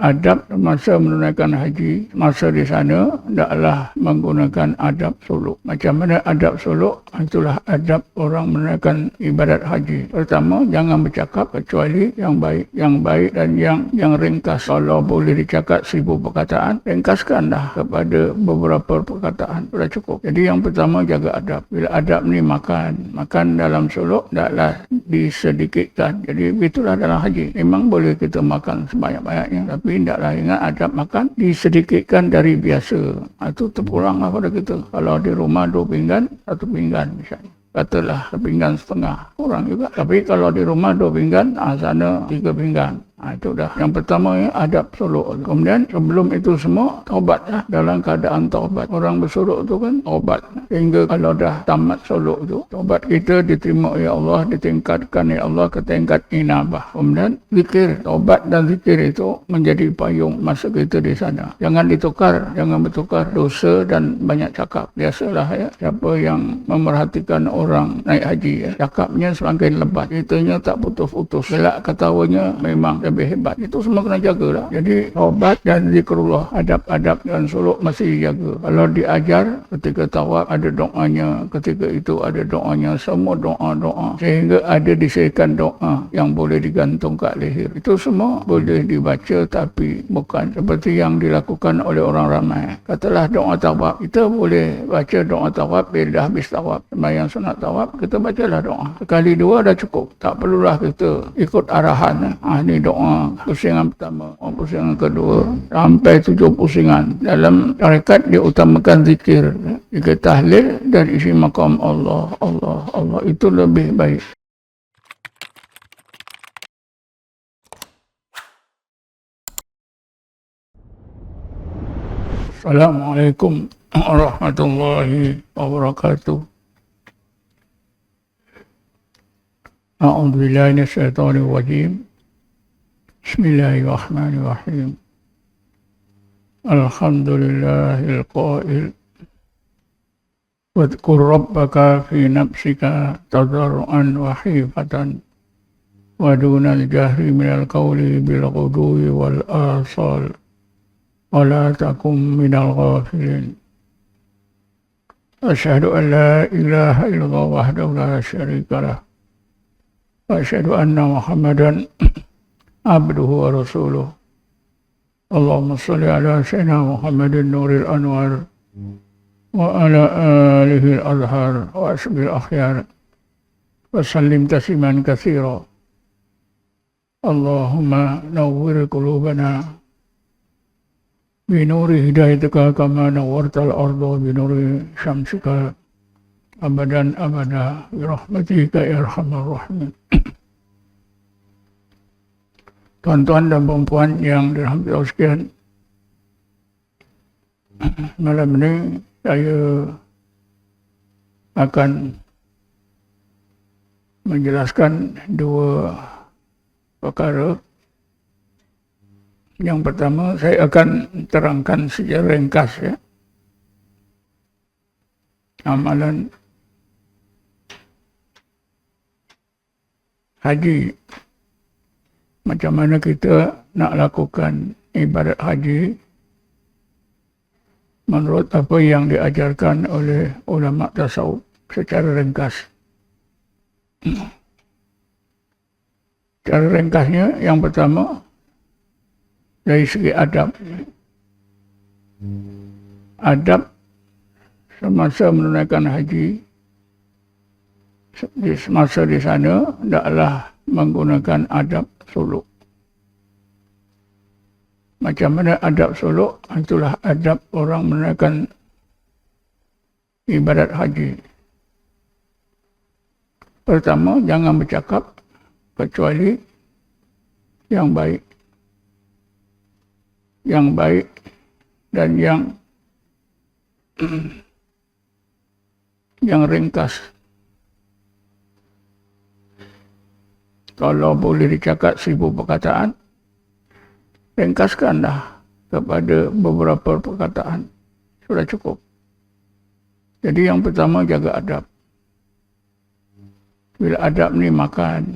adab masa menunaikan haji, masa di sana hendaklah menggunakan adab suluk. Macam mana adab suluk? Itulah adab orang menunaikan ibadat haji. Pertama, jangan bercakap kecuali yang baik dan yang ringkas. Kalau boleh dicakap 1000 perkataan, ringkaskanlah kepada beberapa perkataan, sudah cukup. Jadi yang pertama, jaga adab. Bila adab ni makan dalam suluk hendaklah disedikitkan. Jadi itulah dalam haji. Memang boleh kita makan sebanyak-banyaknya, tapi hendaklah ingat adab makan disedikitkan dari biasa. Itu terpulanglah pada kita. Kalau di rumah 2 pinggan, 1 pinggan misalnya, katalah sepinggan setengah, kurang juga. Tapi kalau di rumah 2 pinggan, sana 3 pinggan. Itu dah. Yang pertama ya, adab suluk. Kemudian sebelum itu semua, taubatlah dalam keadaan taubat. Orang bersuluk tu kan taubat. Sehingga kalau dah tamat suluk tu, taubat kita diterima oleh Allah, ditingkatkan oleh Allah ke tingkat inabah. Kemudian zikir, taubat dan zikir itu menjadi payung masa kita di sana. Jangan bertukar dosa dan banyak cakap. Biasalah ya, siapa yang memerhatikan orang naik haji ya, cakapnya semakin lebat, ceritanya tak putus-putus, gelak ketawanya memang lebih hebat. Itu semua kena jagalah. Jadi taubat dan zikrullah, adab-adab dan suluk mesti dijaga. Kalau diajar ketika tawaf ada doanya, ketika itu ada doanya, semua doa-doa, sehingga ada disediakan doa yang boleh digantung kat leher. Itu semua boleh dibaca, tapi bukan seperti yang dilakukan oleh orang ramai. Katalah doa tawaf, kita boleh baca doa tawaf bila dah habis tawaf. Sembahyang sunat tawaf, kita bacalah doa. Sekali 2 dah cukup. Tak perlulah kita ikut arahan. Ni doa pusingan pertama, pusingan kedua, sampai 7 pusingan. Dalam tarekat dia utamakan zikir, jika tahlil dan isi maqam Allah, Allah, Allah, itu lebih baik. Assalamualaikum warahmatullahi wabarakatuh. A'udzu billahi minasyaitonir rajim. Bismillahirrahmanirrahim. Alhamdulillahil qail. Wadhkur rabbaka fi nafsika tadarruan wa khifatan wa dunal jahri minal qawli bil ghudwi wal asal wa la takum minal ghafilin. Asyhadu an la ilaha illallah wahdahu la syarika lah wa asyhadu anna Muhammadan abduhu wa rasuluh. Allahumma salli ala sayyidina Muhammadin nuril anwar wa ala alihi al-azhar wa asbil akhyar wa sallim tasliman katsira. Allahumma nawwir qulubana bi nuri hidayatika kama nawwartal arda bi nuri syamsika abadan abada bi rahmatika ya arhamar rahimin. Tuan-tuan dan puan-puan yang dirahmati Allah sekalian, malam ini saya akan menjelaskan 2 perkara. Yang pertama, saya akan terangkan secara ringkas ya, amalan haji. Macam mana kita nak lakukan ibadat haji menurut apa yang diajarkan oleh ulama tasawuf secara ringkas. Cara ringkasnya, yang pertama dari segi adab. Adab semasa menunaikan haji, semasa di sana hendaklah menggunakan adab suluk. Macam mana adab suluk? Itulah adab orang menunaikan ibadat haji. Pertama, jangan bercakap kecuali yang baik. Yang baik dan yang ringkas. Kalau boleh dicakap 1000 perkataan, ringkaskanlah kepada beberapa perkataan, sudah cukup. Jadi yang pertama, jaga adab. Bila adab ni makan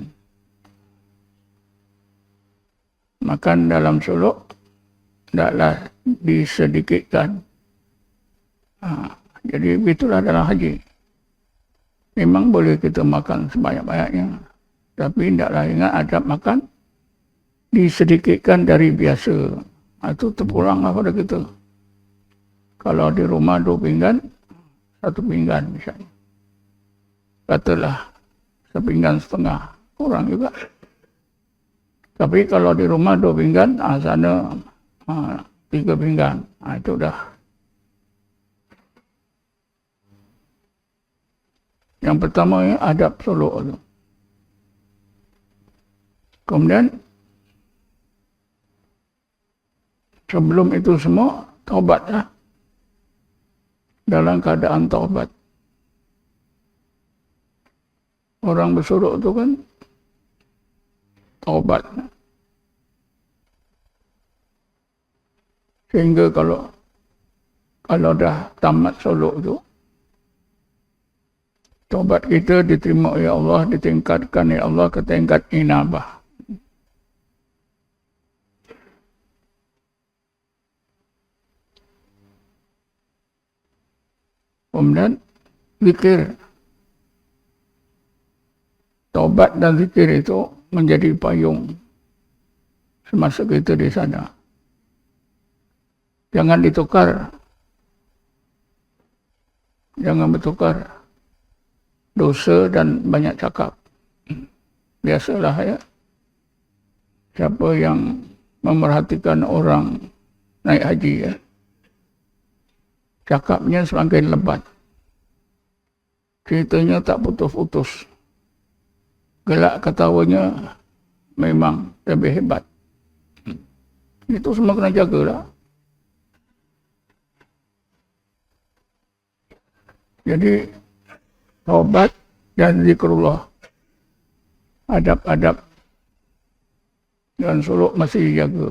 dalam suluk tidaklah disedikitkan. Jadi itulah dalam haji. Memang boleh kita makan sebanyak-banyaknya, tapi tidaklah ingat adab makan disedikitkan dari biasa. Itu terpulanglah pada kita. Kalau di rumah 2 pinggan, 1 pinggan misalnya. Katalah 1,5 pinggan, kurang juga. Tapi kalau di rumah 2 pinggan, sana 3 pinggan. Itu dah. Yang pertama ya, adab suluk tu. Kemudian sebelum itu semua taubatlah. Dalam keadaan taubat. Orang bersuluk tu kan taubat. Sehingga kalau dah tamat suluk tu, taubat kita diterima oleh Allah, ditingkatkan oleh Allah ke tingkat inabah. Kemudian zikir. Taubat dan zikir itu menjadi payung semasa kita di sana. Jangan ditukar. Jangan bertukar dosa dan banyak cakap. Biasalah ya. Siapa yang memerhatikan orang naik haji ya, cakapnya semakin lebat. Ceritanya tak putus-putus. Gelak ketawanya memang lebih hebat. Itu semua kena jagalah. Jadi taubat dan zikrullah, adab-adab dan suluk masih dijaga.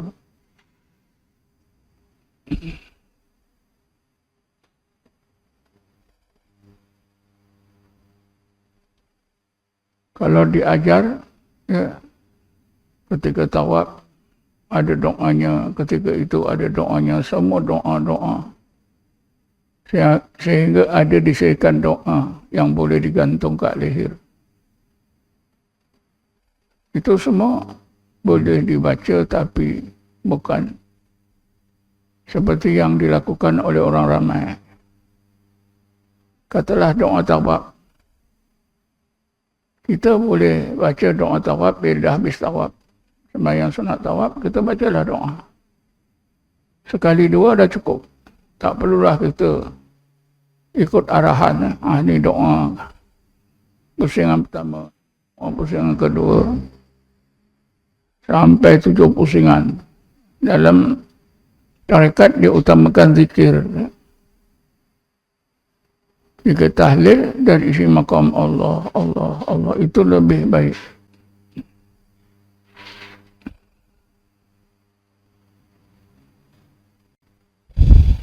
Kalau diajar, ya, ketika tawaf ada doanya, ketika itu ada doanya, semua doa-doa. Sehingga ada disediakan doa yang boleh digantung kat leher. Itu semua boleh dibaca tapi bukan seperti yang dilakukan oleh orang ramai. Katalah doa tawaf. Kita boleh baca doa tawaf bila dah habis tawaf. Sembahyang sunat tawaf, kita bacalah doa. Sekali dua dah cukup. Tak perlulah kita ikut arahan. Ini doa pusingan pertama, pusingan kedua, sampai 7 pusingan. Dalam tarekat diutamakan zikir. Jika tahlil dan isi maqam Allah, Allah, Allah itu lebih baik.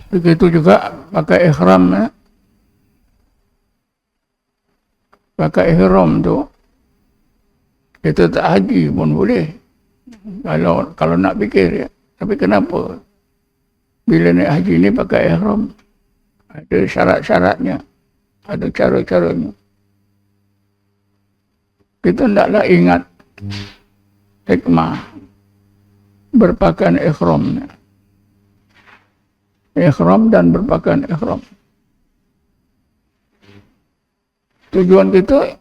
Begitu juga pakai ihram ya. Pakai ihram tu kita tak haji pun boleh. Kalau nak fikir ya. Tapi kenapa bila naik haji ni pakai ihram? Ada syarat-syaratnya. Ada cara-caranya. Kita hendaklah ingat hikmah berpakaian ihram. Ihram dan berpakaian ihram. Tujuan kita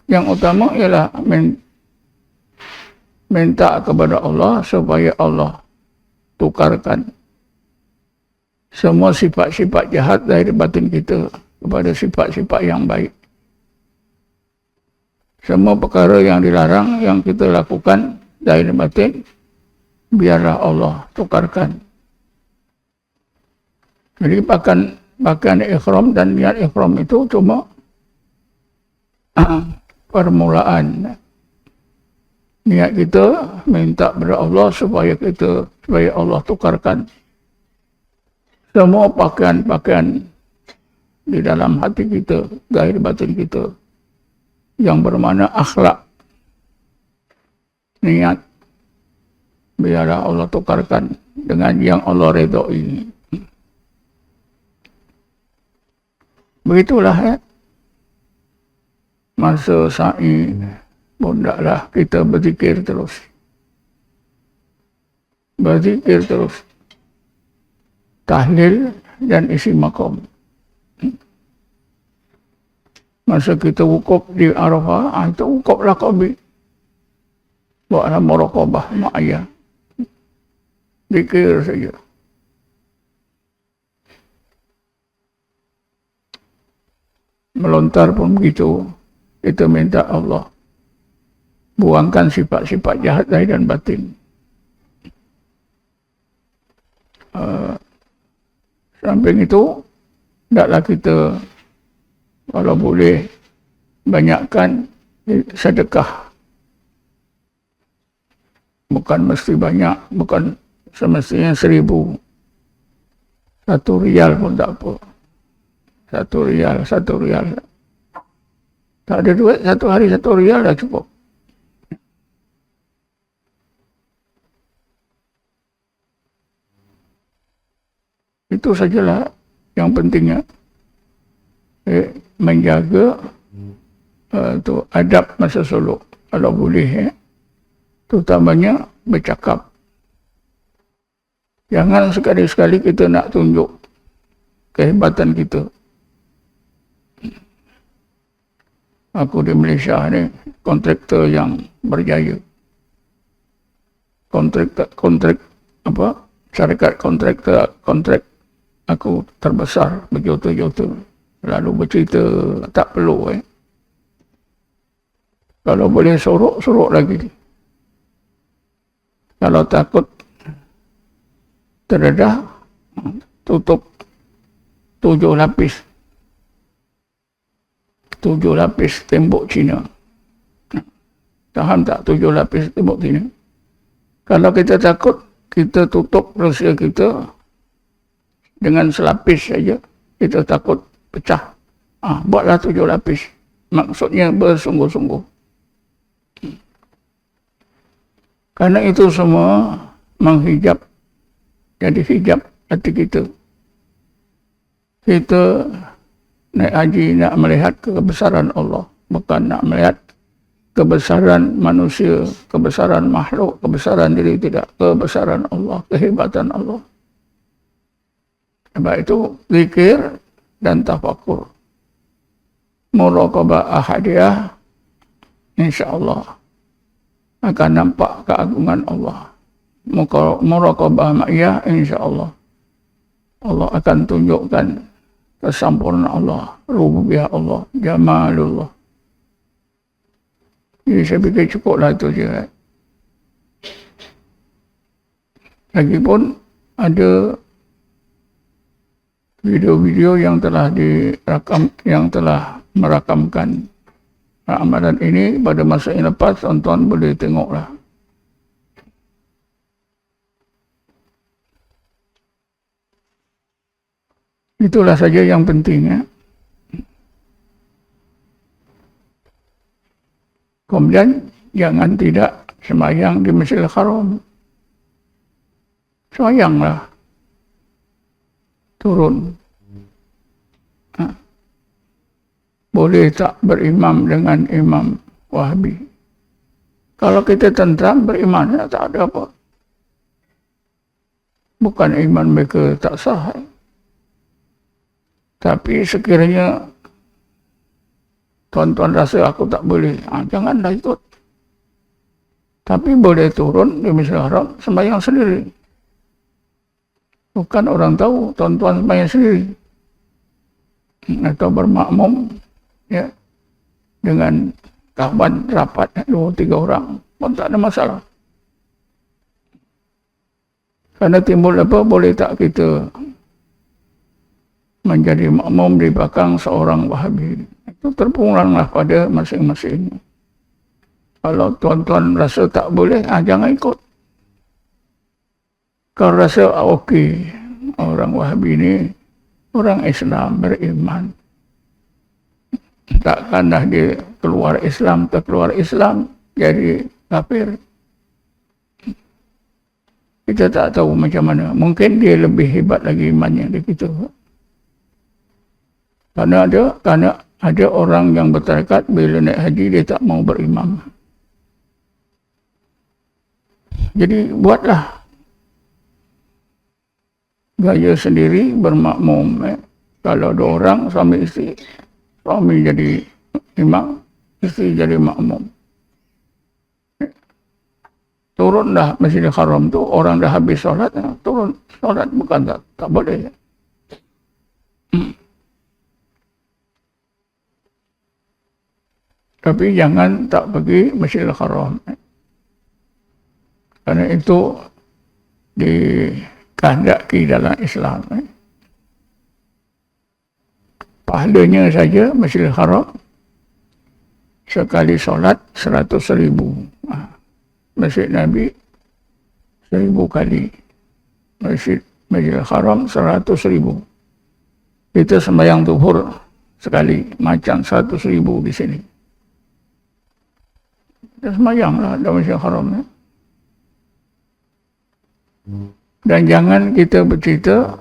yang utama ialah minta kepada Allah supaya Allah tukarkan semua sifat-sifat jahat dari batin kita kepada sifat-sifat yang baik. Semua perkara yang dilarang yang kita lakukan dari batin, biarlah Allah tukarkan. Jadi pakaian ihram dan niat ihram itu cuma permulaan. Niat kita minta kepada Allah supaya Allah tukarkan semua pakaian-pakaian di dalam hati kita, zahir batin kita yang bermakna akhlak. Niat biarlah Allah tukarkan dengan yang Allah redai. Begitulah ya. Masa sa'i pun taklah kita berzikir terus. Berzikir terus. Tahlil dan isi maqam. Masa kita wukuf di Arafah, itu wukuflah Qabi. Buatlah muraqabah ma'ayah. Zikir saja. Melontar pun begitu. Kita minta Allah buangkan sifat-sifat jahat zahir dan batin. Samping itu, hendaklah kita kalau boleh banyakkan sedekah. Bukan mesti banyak, bukan semestinya 1,000. 1 rial pun tak apa. 1 rial. Tak ada duit, 1 hari 1 rial dah cukup. Itu sajalah yang pentingnya. Menjaga tu adab masa suluk. Kalau boleh, terutamanya bercakap. Jangan sekali-sekali kita nak tunjuk kehebatan kita. Aku di Malaysia ni kontraktor yang berjaya. Syarikat kontrak aku terbesar berjuta-juta. Lalu bercerita tak perlu Kalau boleh suruh lagi. Kalau takut terdedah, tutup 7 lapis. 7 lapis tembok Cina. Tahan tak 7 lapis tembok Cina? Kalau kita takut, kita tutup rahsia kita dengan selapis saja. Kita takut pecah. Buatlah 7 lapis. Maksudnya bersungguh-sungguh. Karena itu semua menghijab. Jadi hijab hati kita. Kita naik haji nak melihat kebesaran Allah. Bukan nak melihat kebesaran manusia, kebesaran makhluk, kebesaran diri tidak. Kebesaran Allah, kehebatan Allah. Sebab itu zikir dan tafakur. Muraqabah ahadiyah, insya-Allah akan nampak keagungan Allah. Muraqabah ma'iyah, insya-Allah Allah akan tunjukkan kesempurnaan Allah, rububiyah Allah, jamalullah. Jadi saya fikir cukuplah itu je. Lagipun ada video-video yang telah merakamkan amalan ini pada masa yang lepas, tuan-tuan boleh tengoklah. Itulah saja yang penting. Kemudian jangan tidak sembahyang di Masjidil Haram. Sembahyanglah. Turun. Boleh tak berimam dengan imam Wahabi? Kalau kita tentram beriman, tak ada apa. Bukan iman mereka tak sah. Tapi sekiranya tuan-tuan rasa aku tak boleh, janganlah ikut. Tapi boleh turun di Masjidil Haram sembahyang sendiri. Bukan orang tahu, tuan-tuan sembahyang sendiri. Atau bermakmum dengan kawan rapat 2-3 orang pun tak ada masalah. Karena timbul apa, boleh tak kita menjadi makmum di belakang seorang Wahabi. Itu terpulanglah pada masing-masing. Kalau tuan-tuan rasa tak boleh, jangan ikut. Kalau rasa okey, orang Wahabi ini orang Islam beriman, takkanlah dia keluar Islam, terkeluar Islam jadi kafir. Kita tak tahu macam mana. Mungkin dia lebih hebat lagi imannya dari kita. Kerana ada orang yang bertarekat bila naik haji dia tak mau berimam. Jadi buatlah gaya sendiri bermakmum. Kalau ada orang suami isteri, suami jadi imam, isteri jadi makmum. Turun dah Masjidil Haram tu, orang dah habis solat, turun solat, bukan tak boleh. Tapi jangan tak pergi Masjidil Haram. Kerana itu dikehendaki dalam Islam. Pahalanya saja Masjidil Haram sekali solat 100,000. Masjid Nabi 1000 kali. Masjidil Haram 100,000. Kita sembahyang zuhur sekali macam 100,000 di sini. Kita sembahyanglah dalam Masjidil Haram. Dan jangan kita bercerita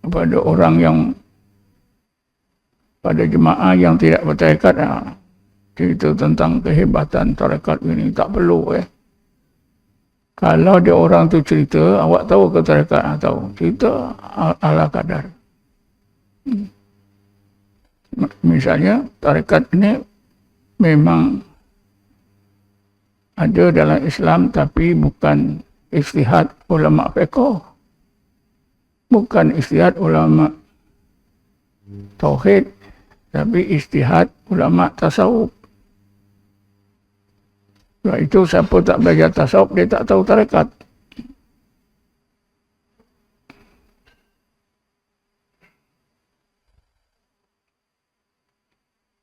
kepada orang yang pada jemaah yang tidak bertarekat, cerita tentang kehebatan tarekat ini tak perlu. Kalau dia orang tu cerita, awak tahu ke tarekat? Tahu. Cerita ala kadar. Misalnya, tarekat ini memang ada dalam Islam tapi bukan ijtihad ulama fiqh. Bukan ijtihad ulama tauhid, tapi ijtihad ulama tasawuf. Sebab itu siapa tak belajar tasawuf, dia tak tahu tarekat.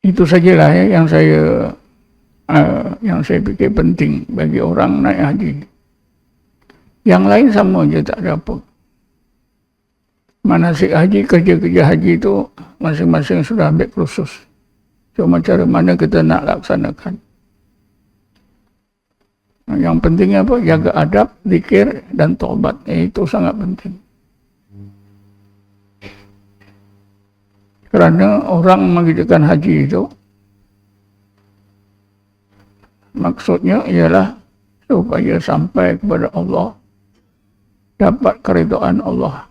Itu sajalah yang saya fikir penting bagi orang naik haji. Yang lain sama je, tak ada apa. Manasik haji, kerja-kerja haji itu masing-masing sudah ambil kursus. Cuma cara mana kita nak laksanakan. Yang penting apa? Jaga adab, zikir dan taubat. Itu sangat penting. Kerana orang mengerjakan haji itu, maksudnya ialah supaya sampai kepada Allah, dapat keridhaan Allah.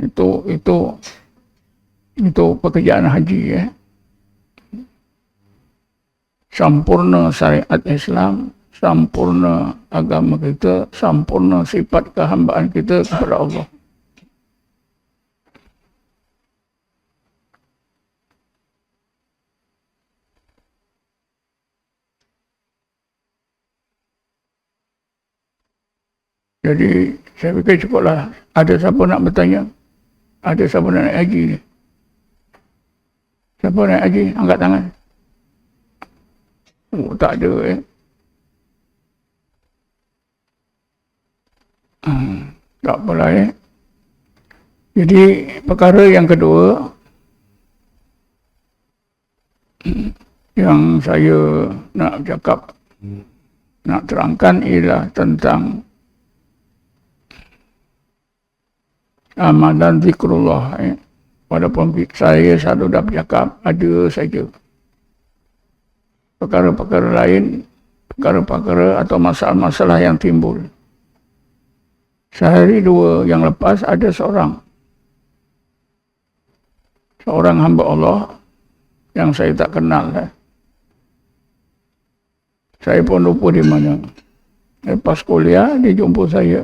Itu pekerjaan haji. Sampurna syariat Islam, sampurna agama kita, sampurna sifat kehambaan kita kepada Allah. Jadi saya fikir cukuplah. Ada siapa nak bertanya? Ada siapa nak naik haji ni? Siapa naik haji? Angkat tangan. Oh, tak ada. Tak apalah. Jadi perkara yang kedua yang saya nak cakap, nak terangkan ialah tentang amalan zikrullah. Walaupun saya selalu dah bercakap, ada saja perkara-perkara lain, perkara-perkara atau masalah-masalah yang timbul. Sehari dua yang lepas ada seorang hamba Allah yang saya tak kenal. Saya pun lupa di mana. Lepas kuliah dia jumpa saya.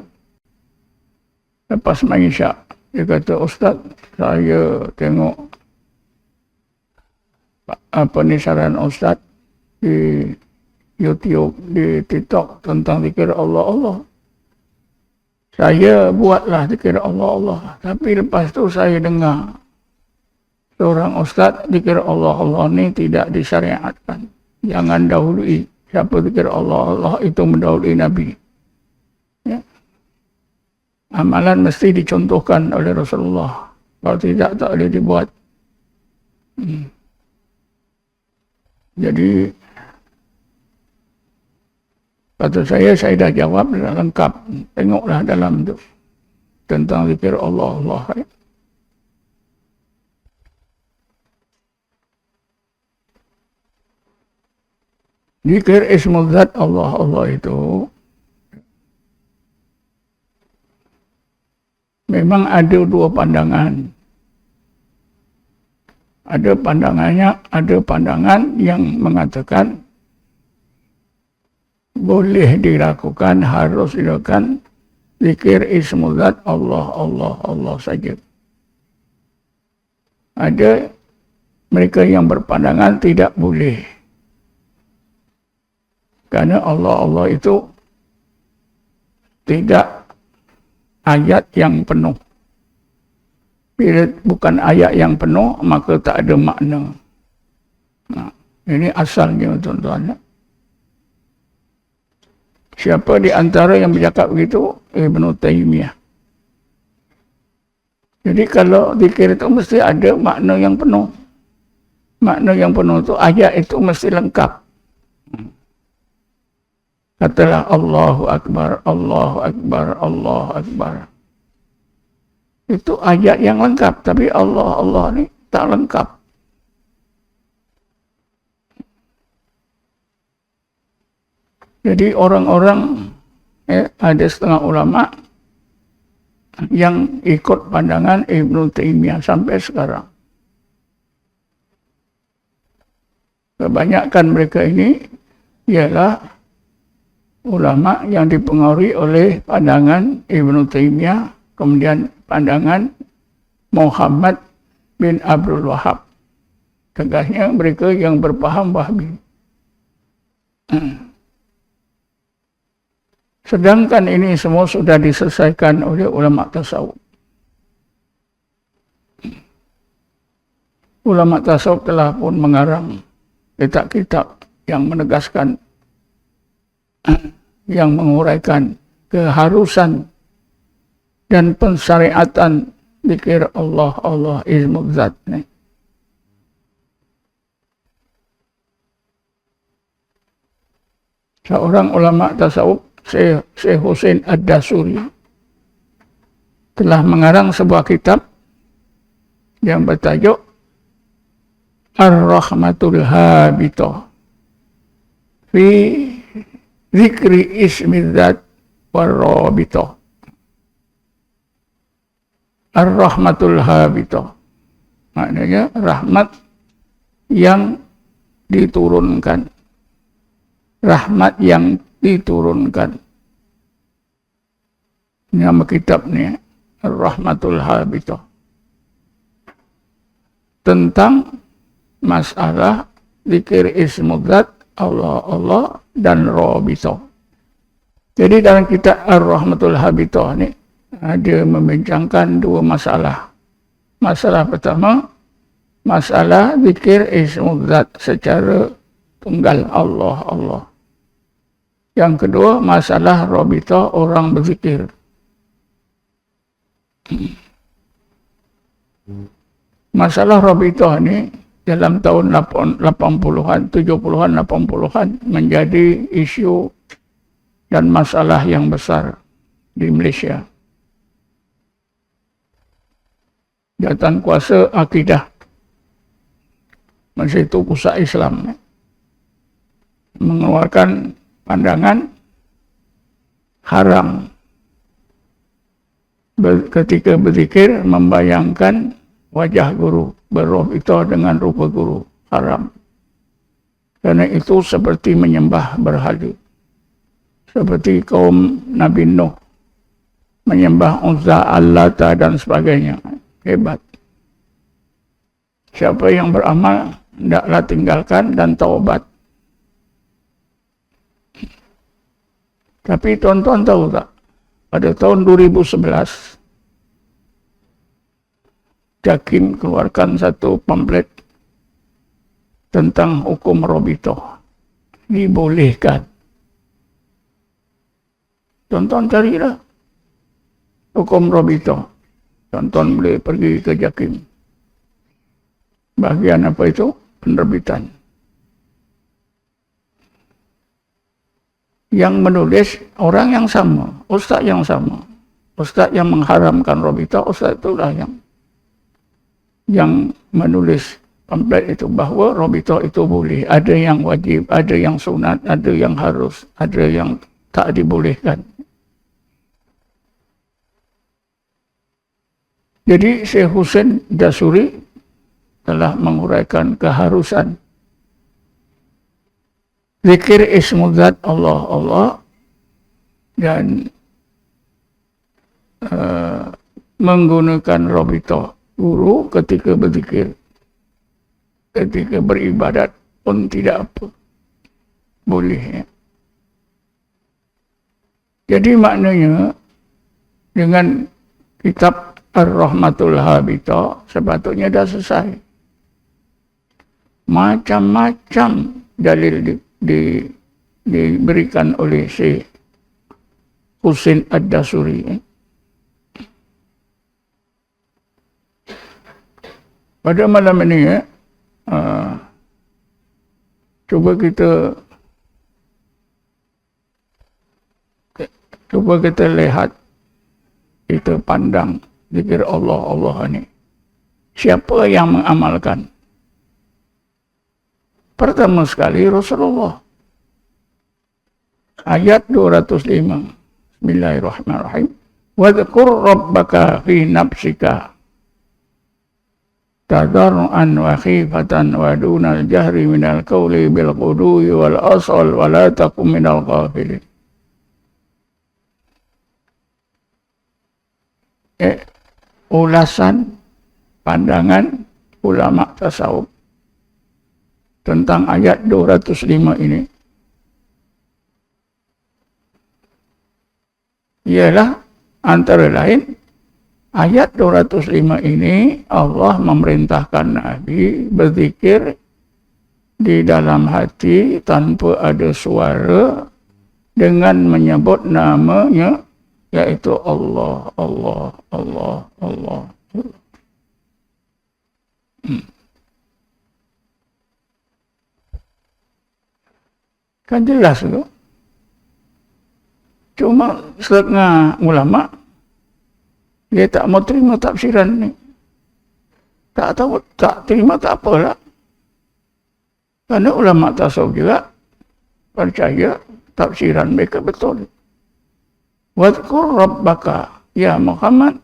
Lepas main isyak, dia kata, Ustaz, saya tengok saran Ustaz di YouTube, di TikTok tentang zikir Allah. Saya buatlah zikir Allah. Tapi lepas tu saya dengar seorang Ustaz, zikir Allah ni tidak disyariatkan. Jangan dahului. Siapa zikir Allah itu mendahului Nabi. Amalan mesti dicontohkan oleh Rasulullah. Kalau tidak, tak boleh dibuat. Jadi Kata saya dah jawab, dah lengkap. Tengoklah dalam tu. Tentang zikir Allah, Allah. Zikir ismul zat Allah, Allah itu memang ada dua pandangan. Ada pandangan yang mengatakan boleh dilakukan, harus dilakukan zikir ismul zat Allah, Allah, Allah saja. Ada mereka yang berpandangan tidak boleh. Karena Allah, Allah itu tidak ayat yang penuh. Bila bukan ayat yang penuh, maka tak ada makna. Nah, ini asalnya, tuan-tuan. Siapa di antara yang bercakap begitu? Ibn Taymiyah. Jadi kalau zikir itu mesti ada makna yang penuh. Makna yang penuh itu, ayat itu mesti lengkap. Katalah Allahu Akbar, Allahu Akbar, Allahu Akbar. Itu ayat yang lengkap, tapi Allah, Allah ni tak lengkap. Jadi orang-orang, ada setengah ulama yang ikut pandangan Ibn Taymiyah sampai sekarang. Kebanyakan mereka ini ialah ulama yang dipengaruhi oleh pandangan Ibn Taymiyah, kemudian pandangan Muhammad bin Abdul Wahab. Tegasnya mereka yang berpaham Wahhabi. Sedangkan ini semua sudah diselesaikan oleh ulama tasawuf. Ulama tasawuf telah pun mengarang kitab-kitab yang menegaskan, yang menguraikan keharusan dan pensyariatan zikir Allah, Allah ismul zat. Seorang ulama tasawuf, Syekh Husain Ad-Dasuri, telah mengarang sebuah kitab yang bertajuk Ar-Rahmatul Habitah fi Zikri Ismil Zat War-Rabitah. Ar-Rahmatul Habitah, maknanya rahmat yang diturunkan. Rahmat yang diturunkan. Nama kitab ni Ar-Rahmatul Habitah, tentang masalah zikir ismul zat Allah, Allah dan Rabitah. Jadi dalam kitab Ar-Rahmatul Habitah ni ada membincangkan dua masalah. Masalah pertama, masalah zikir ismul zat secara tunggal Allah, Allah. Yang kedua, masalah Rabitah, orang berzikir. Masalah Rabitah ni dalam tahun 80-an, 70-an, 80-an menjadi isu dan masalah yang besar di Malaysia. Jawatan kuasa akidah, masa itu pusat Islam, mengeluarkan pandangan haram ketika berzikir membayangkan wajah guru, berrabitah dengan rupa guru, haram. Karena itu seperti menyembah berhala. Seperti kaum Nabi Nuh menyembah Uzza, Allata dan sebagainya. Hebat. Siapa yang beramal, hendaklah tinggalkan dan taubat. Tapi tuan-tuan tahu tak, pada tahun 2011, Jakim keluarkan satu pamflet tentang hukum Rabitah. Dibolehkan. Tuan-tuan carilah hukum Rabitah. Tuan-tuan boleh pergi ke Jakim. Bahagian apa itu? Penerbitan. Yang menulis orang yang sama, ustaz yang sama. Ustaz yang mengharamkan Rabitah, ustaz itulah yang menulis pamflet itu bahawa Rabitah itu boleh. Ada yang wajib, ada yang sunat, ada yang harus, ada yang tak dibolehkan. Jadi Syekh Hussein Dasuri telah menguraikan keharusan zikir ismuzat Allah Allah dan menggunakan Rabitah guru ketika berzikir, ketika beribadat pun tidak apa, boleh ya. Jadi maknanya dengan kitab Ar-Rahmatul Habitah sepatutnya dah selesai. Macam-macam dalil diberikan oleh Syekh Hussein Ad-Dasuri. Pada malam ini cuba kita lihat, kita pandang zikir Allah Allah ini. Siapa yang mengamalkan? Pertama sekali Rasulullah. Ayat 205. Bismillahirrahmanirrahim. Wadhkur rabbaka fi nafsika tadarruan wa khifatan wa dunal jahri minal qawli bil qudui wal asal wa la takum minal ghafilin. Ulasan pandangan ulama tasawuf tentang ayat 205 ini ialah antara lain ayat 205 ini Allah memerintahkan Nabi berzikir di dalam hati tanpa ada suara dengan menyebut namanya, yaitu Allah, Allah, Allah, Allah. Kan jelas tu. Cuma setengah ulama dia tak mau terima tafsiran ni. Tak tahu, tak terima tak apalah. Kerana ulama tasawuf juga percaya tafsiran mereka betul. Wadhkur rabbaka, ya Muhammad,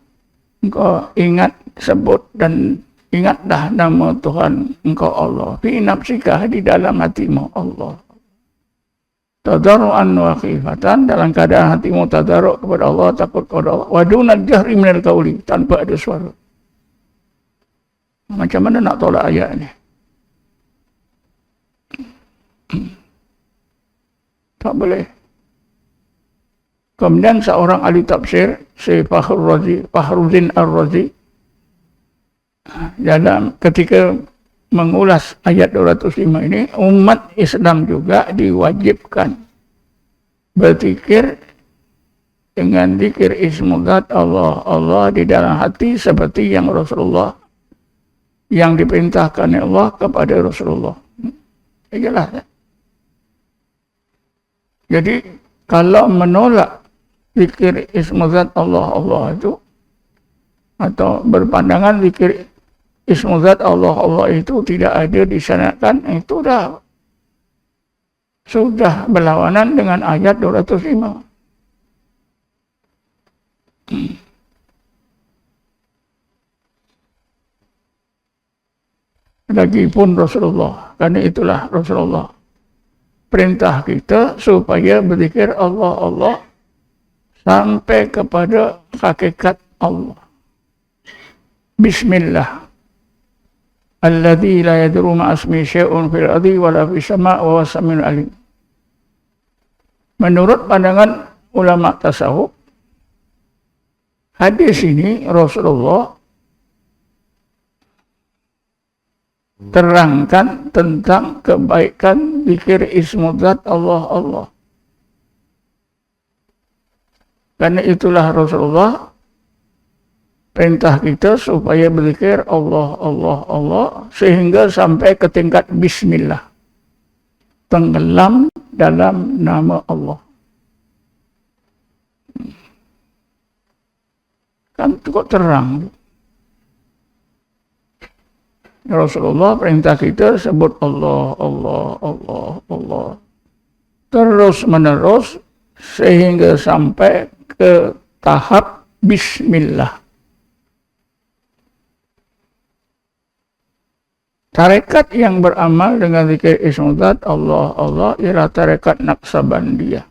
engkau ingat, sebut dan ingatlah nama Tuhan engkau Allah. Fi nafsika, di dalam hatimu Allah. Tadarruan wa khifatan, dalam keadaan hatimu tadarruk kepada Allah, takut kepada Allah. Wa dunal jahri minal qawli, tanpa ada suara. Macam mana nak tolak ayat ni? Tak boleh. Kemudian seorang ahli tafsir, Syekh Fakhruddin Ar-Razi, dalam ketika mengulas ayat 205 ini, umat Islam juga diwajibkan berzikir dengan zikir ismuzat Allah Allah di dalam hati seperti yang Rasulullah yang diperintahkan Allah kepada Rasulullah. Jelas ya? Jadi kalau menolak zikir ismuzat Allah Allah itu, atau berpandangan zikir ismuzat Allah Allah itu tidak ada disyariatkan, itu sudah berlawanan dengan ayat 205. Lagipun Rasulullah, karena itulah Rasulullah perintah kita supaya berzikir Allah Allah sampai kepada hakikat Allah. Bismillah. Alladzi la yadru ma asmi syai'un fil ardi wala fis sama' wa huwas samiul alim. Menurut pandangan ulama tasawuf, hadis ini Rasulullah terangkan tentang kebaikan zikir ismuzat Allah Allah. Karena itulah Rasulullah perintah kita supaya berzikir Allah Allah Allah sehingga sampai ke tingkat bismillah, tenggelam dalam nama Allah. Kan cukup terang. Rasulullah perintah kita sebut Allah, Allah, Allah, Allah. Terus menerus sehingga sampai ke tahap Bismillah. Tarekat yang beramal dengan zikir ismu zat Allah, Allah ialah tarekat Naqsabandiyah.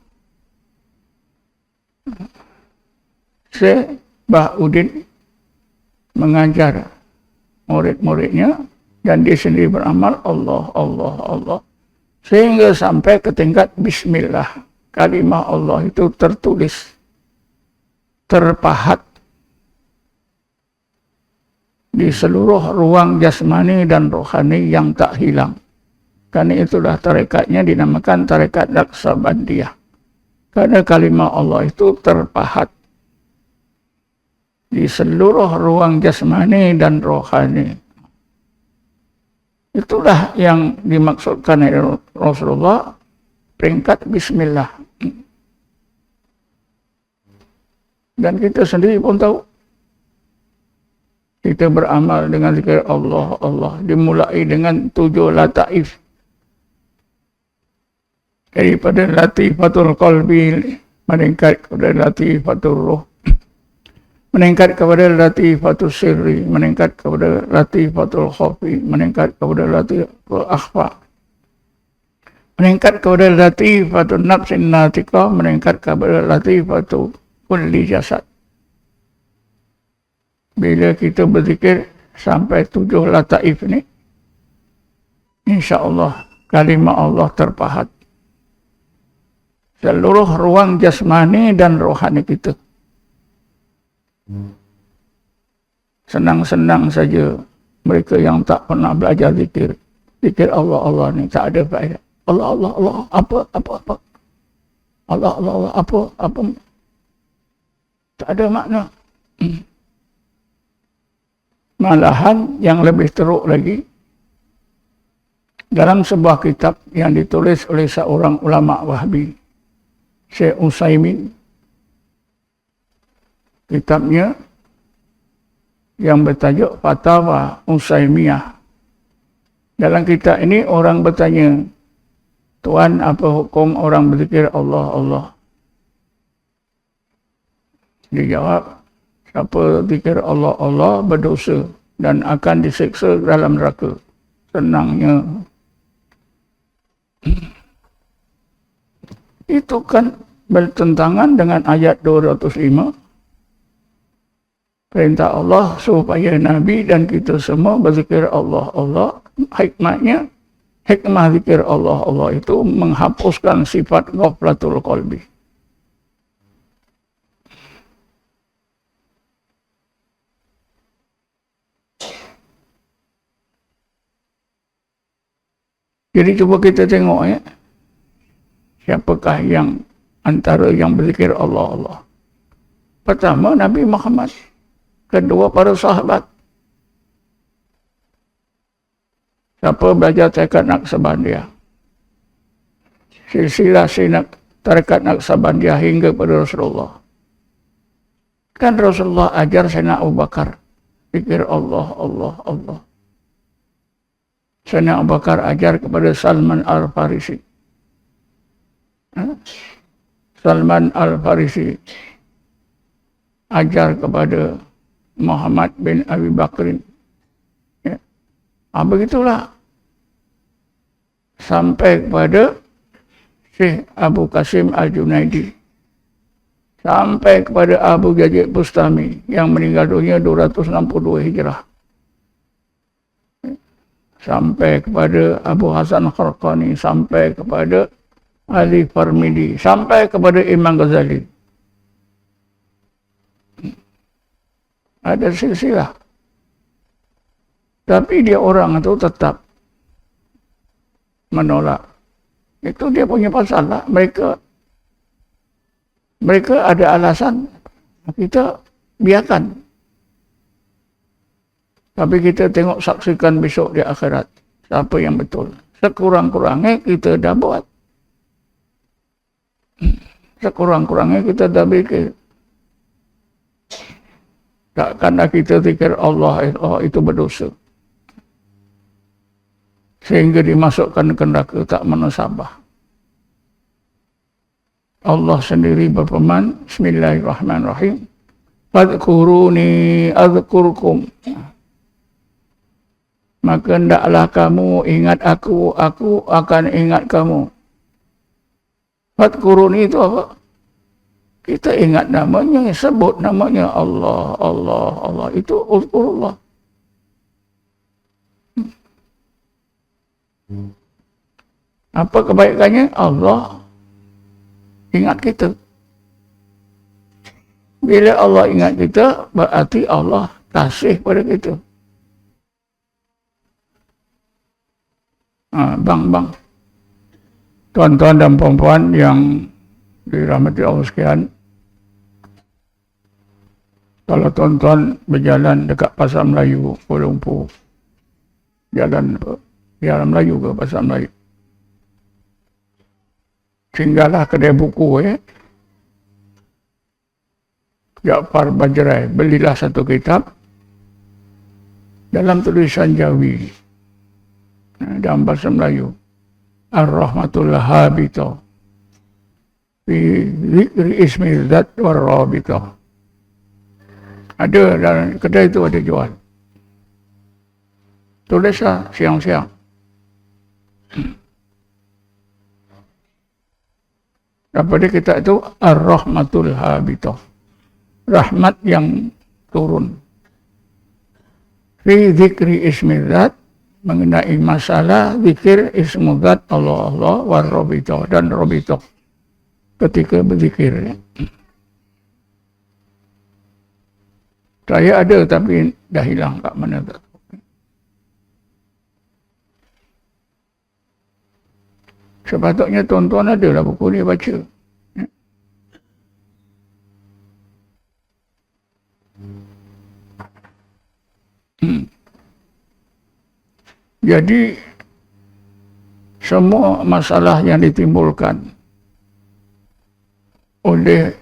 Syekh Bahauddin mengajar murid-muridnya dan dia sendiri beramal Allah, Allah, Allah. Sehingga sampai ke tingkat Bismillah. Kalimah Allah itu tertulis, terpahat di seluruh ruang jasmani dan rohani yang tak hilang. Karena itulah tarekatnya dinamakan tarekat Naqsabandiyah. Karena kalimah Allah itu terpahat di seluruh ruang jasmani dan rohani. Itulah yang dimaksudkan oleh Rasulullah peringkat Bismillah. Dan kita sendiri pun tahu. Kita beramal dengan zikir Allah, Allah. Dimulai dengan 7 lataif. Daripada latifatul qalbi, meningkat kepada latifatul ruh. Meningkat kepada latifatul sirri, meningkat kepada latifatul khafi, meningkat kepada latifatul akhfa. Meningkat kepada latifatul nafsin natiqah, meningkat kepada latifatul kulli jasad. Bila kita berzikir sampai 7 lataif ni, insya-Allah kalimah Allah terpahat seluruh ruang jasmani dan rohani kita. Senang-senang saja mereka yang tak pernah belajar zikir. Zikir Allah, Allah ni tak ada faedah. Allah, Allah, Allah, apa. Allah, Allah, Allah, apa. Tak ada makna. Malahan yang lebih teruk lagi, dalam sebuah kitab yang ditulis oleh seorang ulama Wahhabi, Syekh Utsaimin, kitabnya yang bertajuk Fatawa Utsaimiyah. Dalam kitab ini orang bertanya, Tuan, apa hukum orang berzikir Allah, Allah? Dia jawab, siapa zikir Allah, Allah berdosa dan akan disiksa dalam neraka. Senangnya. Itu kan bertentangan dengan ayat 205. Perintah Allah supaya Nabi dan kita semua berzikir Allah, Allah. Hikmahnya, hikmah zikir Allah, Allah itu menghapuskan sifat ghaflatul qalbi. Jadi cuba kita tengok ya, siapakah yang antara yang berzikir Allah, Allah. Pertama Nabi Muhammad, kedua para sahabat. Siapa belajar tarekat Naqsabandiyah, silsilah tarekat Naqsabandiyah hingga pada Rasulullah. Kan Rasulullah ajar Sayyidina Abu Bakar zikir Allah, Allah, Allah. Sayyidina Abu Bakar ajar kepada Salman Al-Farisi. Salman Al-Farisi ajar kepada Muhammad bin Abi Bakrin. Ya. Begitulah. Sampai kepada Syekh Abu Qasim Al-Junaidi. Sampai kepada Abu Yazid Bustami yang meninggal dunia 262 Hijrah. Sampai kepada Abu Hasan Kharqani, sampai kepada Ali Farmidi, sampai kepada Imam Ghazali. Ada silsilah. Tapi dia orang itu tetap menolak. Itu dia punya pasal lah. Mereka ada alasan. Kita biarkan. Tapi kita tengok saksikan besok di akhirat. Siapa yang betul. Sekurang-kurangnya kita dah buat. Sekurang-kurangnya kita dah bikin. Takkanlah kita zikir Allah itu berdosa. Sehingga dimasukkan ke neraka tak menasabah. Allah sendiri berfirman, Bismillahirrahmanirrahim. Fadhkuruni azkurkum. Maka hendaklah kamu ingat aku akan ingat kamu. Fadhkuruni itu apa? Kita ingat namanya, sebut namanya Allah, Allah, Allah. Itu uzkurullah. Apa kebaikannya? Allah ingat kita. Bila Allah ingat kita, berarti Allah kasih pada kita. Bang. Tuan-tuan dan puan-puan yang dirahmati Allah sekalian, kalau tuan-tuan berjalan dekat Pasar Melayu, Kuala Lumpur, jalan Melayu ke Pasar Melayu, singgahlah kedai buku Jaafar Bajrai, belilah satu kitab dalam tulisan Jawi dalam bahasa Melayu, Ar-Rahmatul Habita fi Zikri Ismi Zat War-Rabita. Ada dalam kedai itu ada jual. Tulislah siang-siang. Apa dia kitab itu? Ar-Rahmatul Habita. Rahmat yang turun. Fi Zikri Ismi Zat, mengenai masalah zikir ismu zat Allah war-rabita dan rabita ketika berzikir. Saya ada tapi dah hilang kat mana tak tahu. Sepatutnya tuan-tuan ada lah buku ni baca. Jadi semua masalah yang ditimbulkan oleh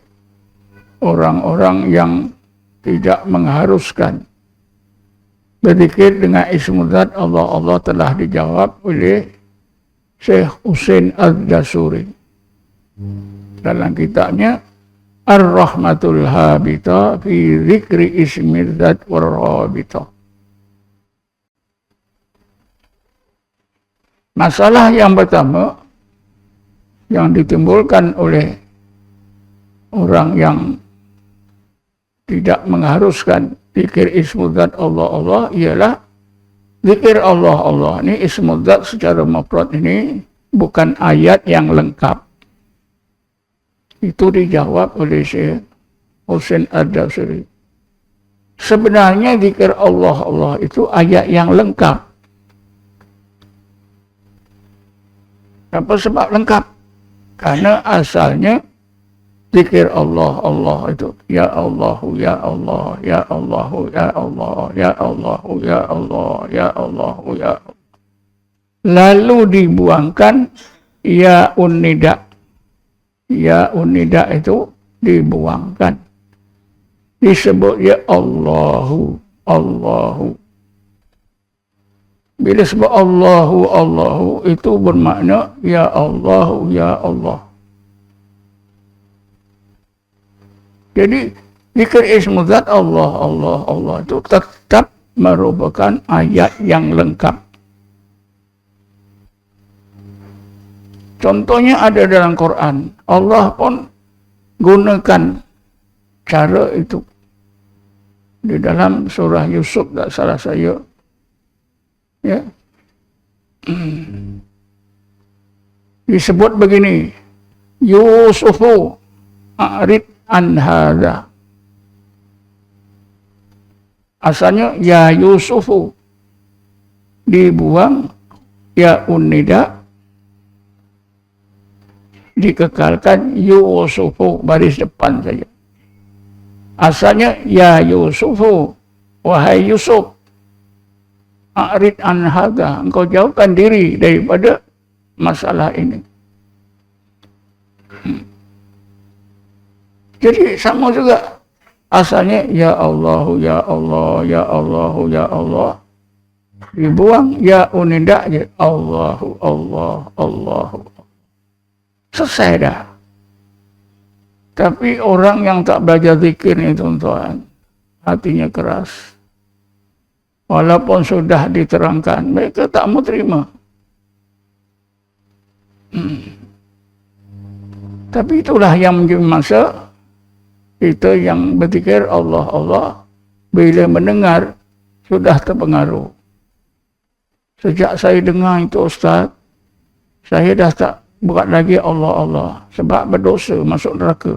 orang-orang yang tidak mengharuskan berzikir dengan ismu zat Allah telah dijawab oleh Syekh Husain Al-Jasuri dalam kitabnya Ar-Rahmatul Habita fi Zikri Ismi Zat War-Rabita. Masalah yang pertama yang ditimbulkan oleh orang yang tidak mengharuskan zikir ismu zat Allah ialah zikir Allah. Ini ismu zat secara mufrad ini bukan ayat yang lengkap. Itu dijawab oleh Syekh Husain Al-Jasuri. Sebenarnya zikir Allah itu ayat yang lengkap. Apa sebab lengkap? Karena asalnya zikir Allah itu ya Allah, ya Allah, ya Allah, ya Allah, ya Allah, ya Allah, ya Allah, ya Allah. Lalu dibuangkan ya unnida. Ya unnida itu dibuangkan. Disebut ya Allahu. Bila sebut Allahu itu bermakna ya Allah, ya Allah. Jadi zikir ismu zat Allah itu tetap merupakan ayat yang lengkap. Contohnya ada dalam Quran. Allah pun gunakan cara itu. Di dalam surah Yusuf, tak salah saya. Ya. Disebut begini. Yusufu a'rid an hadha. Asalnya ya Yusufu. Dibuang ya unnida. Dikekalkan Yusufu baris depan saja. Asalnya ya Yusufu, wahai Yusuf, a'rid an hadha, engkau jauhkan diri daripada masalah ini. Jadi sama juga Asalnya ya Allah, ya Allah, ya Allah, ya Allah. Dibuang ya unida je Allahu Allah Allahu. Selesai dah. Tapi orang yang tak belajar zikir ni tuan-tuan, hatinya keras. Walaupun sudah diterangkan, mereka tak mau terima. Tapi itulah yang menjadi masa kita yang berzikir Allah Allah, bila mendengar sudah terpengaruh. Sejak saya dengar itu Ustaz, saya dah tak buat lagi Allah Allah sebab berdosa masuk neraka.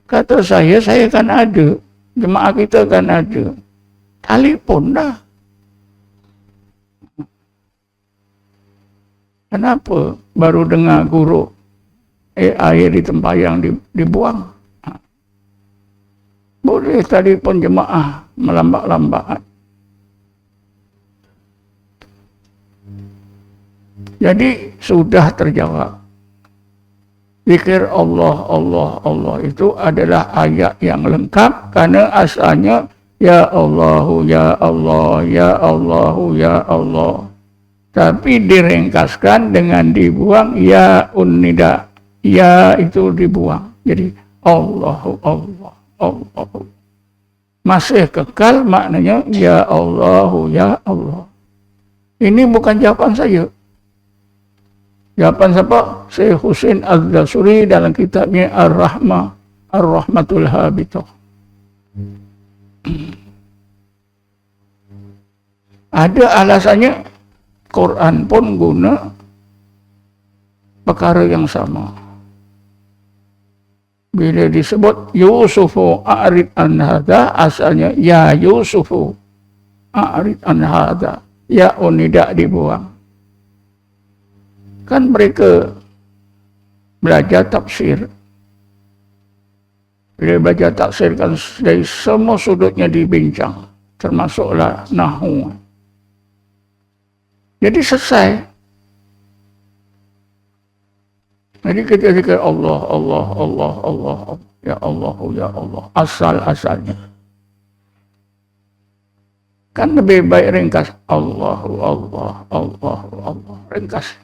Kata saya kan ada, jemaah kita kan ada. Telefon dah. Kenapa baru dengar guru air di tempayang dibuang? Boleh telefon jemaah melambat-lambat. Jadi sudah terjawab. Zikir Allah, Allah, Allah itu adalah ayat yang lengkap karena asalnya ya Allahu, ya Allah, ya Allahu, ya Allah. Tapi diringkaskan dengan dibuang ya unnida. Ya itu dibuang. Jadi Allahu, Allah, Allah. Masih kekal maknanya ya Allahu, ya Allah. Ini bukan jawaban saya. Jawaban siapa? Syekh Husain Az-Zasuri dalam kitabnya Ar-Rahmah, Ar-Rahmatul Habithah. Ada alasannya, Quran pun guna perkara yang sama. Bila disebut Yusufu a'rid an hadha, asalnya ya Yusufu a'rid an hadha, ya tidak dibuang. Kan mereka belajar tafsir. Bila belajar tafsir kan dari semua sudutnya dibincang, termasuklah nahwu. Jadi selesai. Jadi kita zikir Allah, Allah, Allah, Allah, ya Allah, ya Allah, asal-asalnya. Kan lebih baik ringkas Allahu Allah, Allahu Allah, ringkas.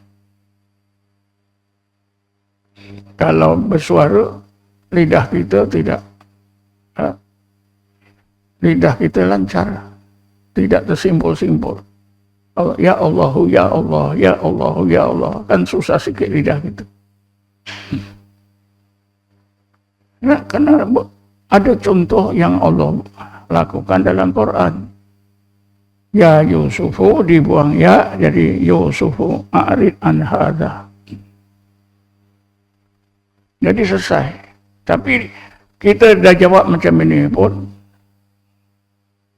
Kalau bersuara, lidah kita tidak, lidah kita lancar, tidak tersimpul-simpul. Ya Allahu, ya Allah, ya Allahu, ya Allah, kan susah sikit lidah kita. Nah, karena ada contoh yang Allah lakukan dalam Quran. Ya Yusufu dibuang ya, jadi Yusufu a'rid an hadha. Jadi selesai. Tapi kita dah jawab macam ini pun,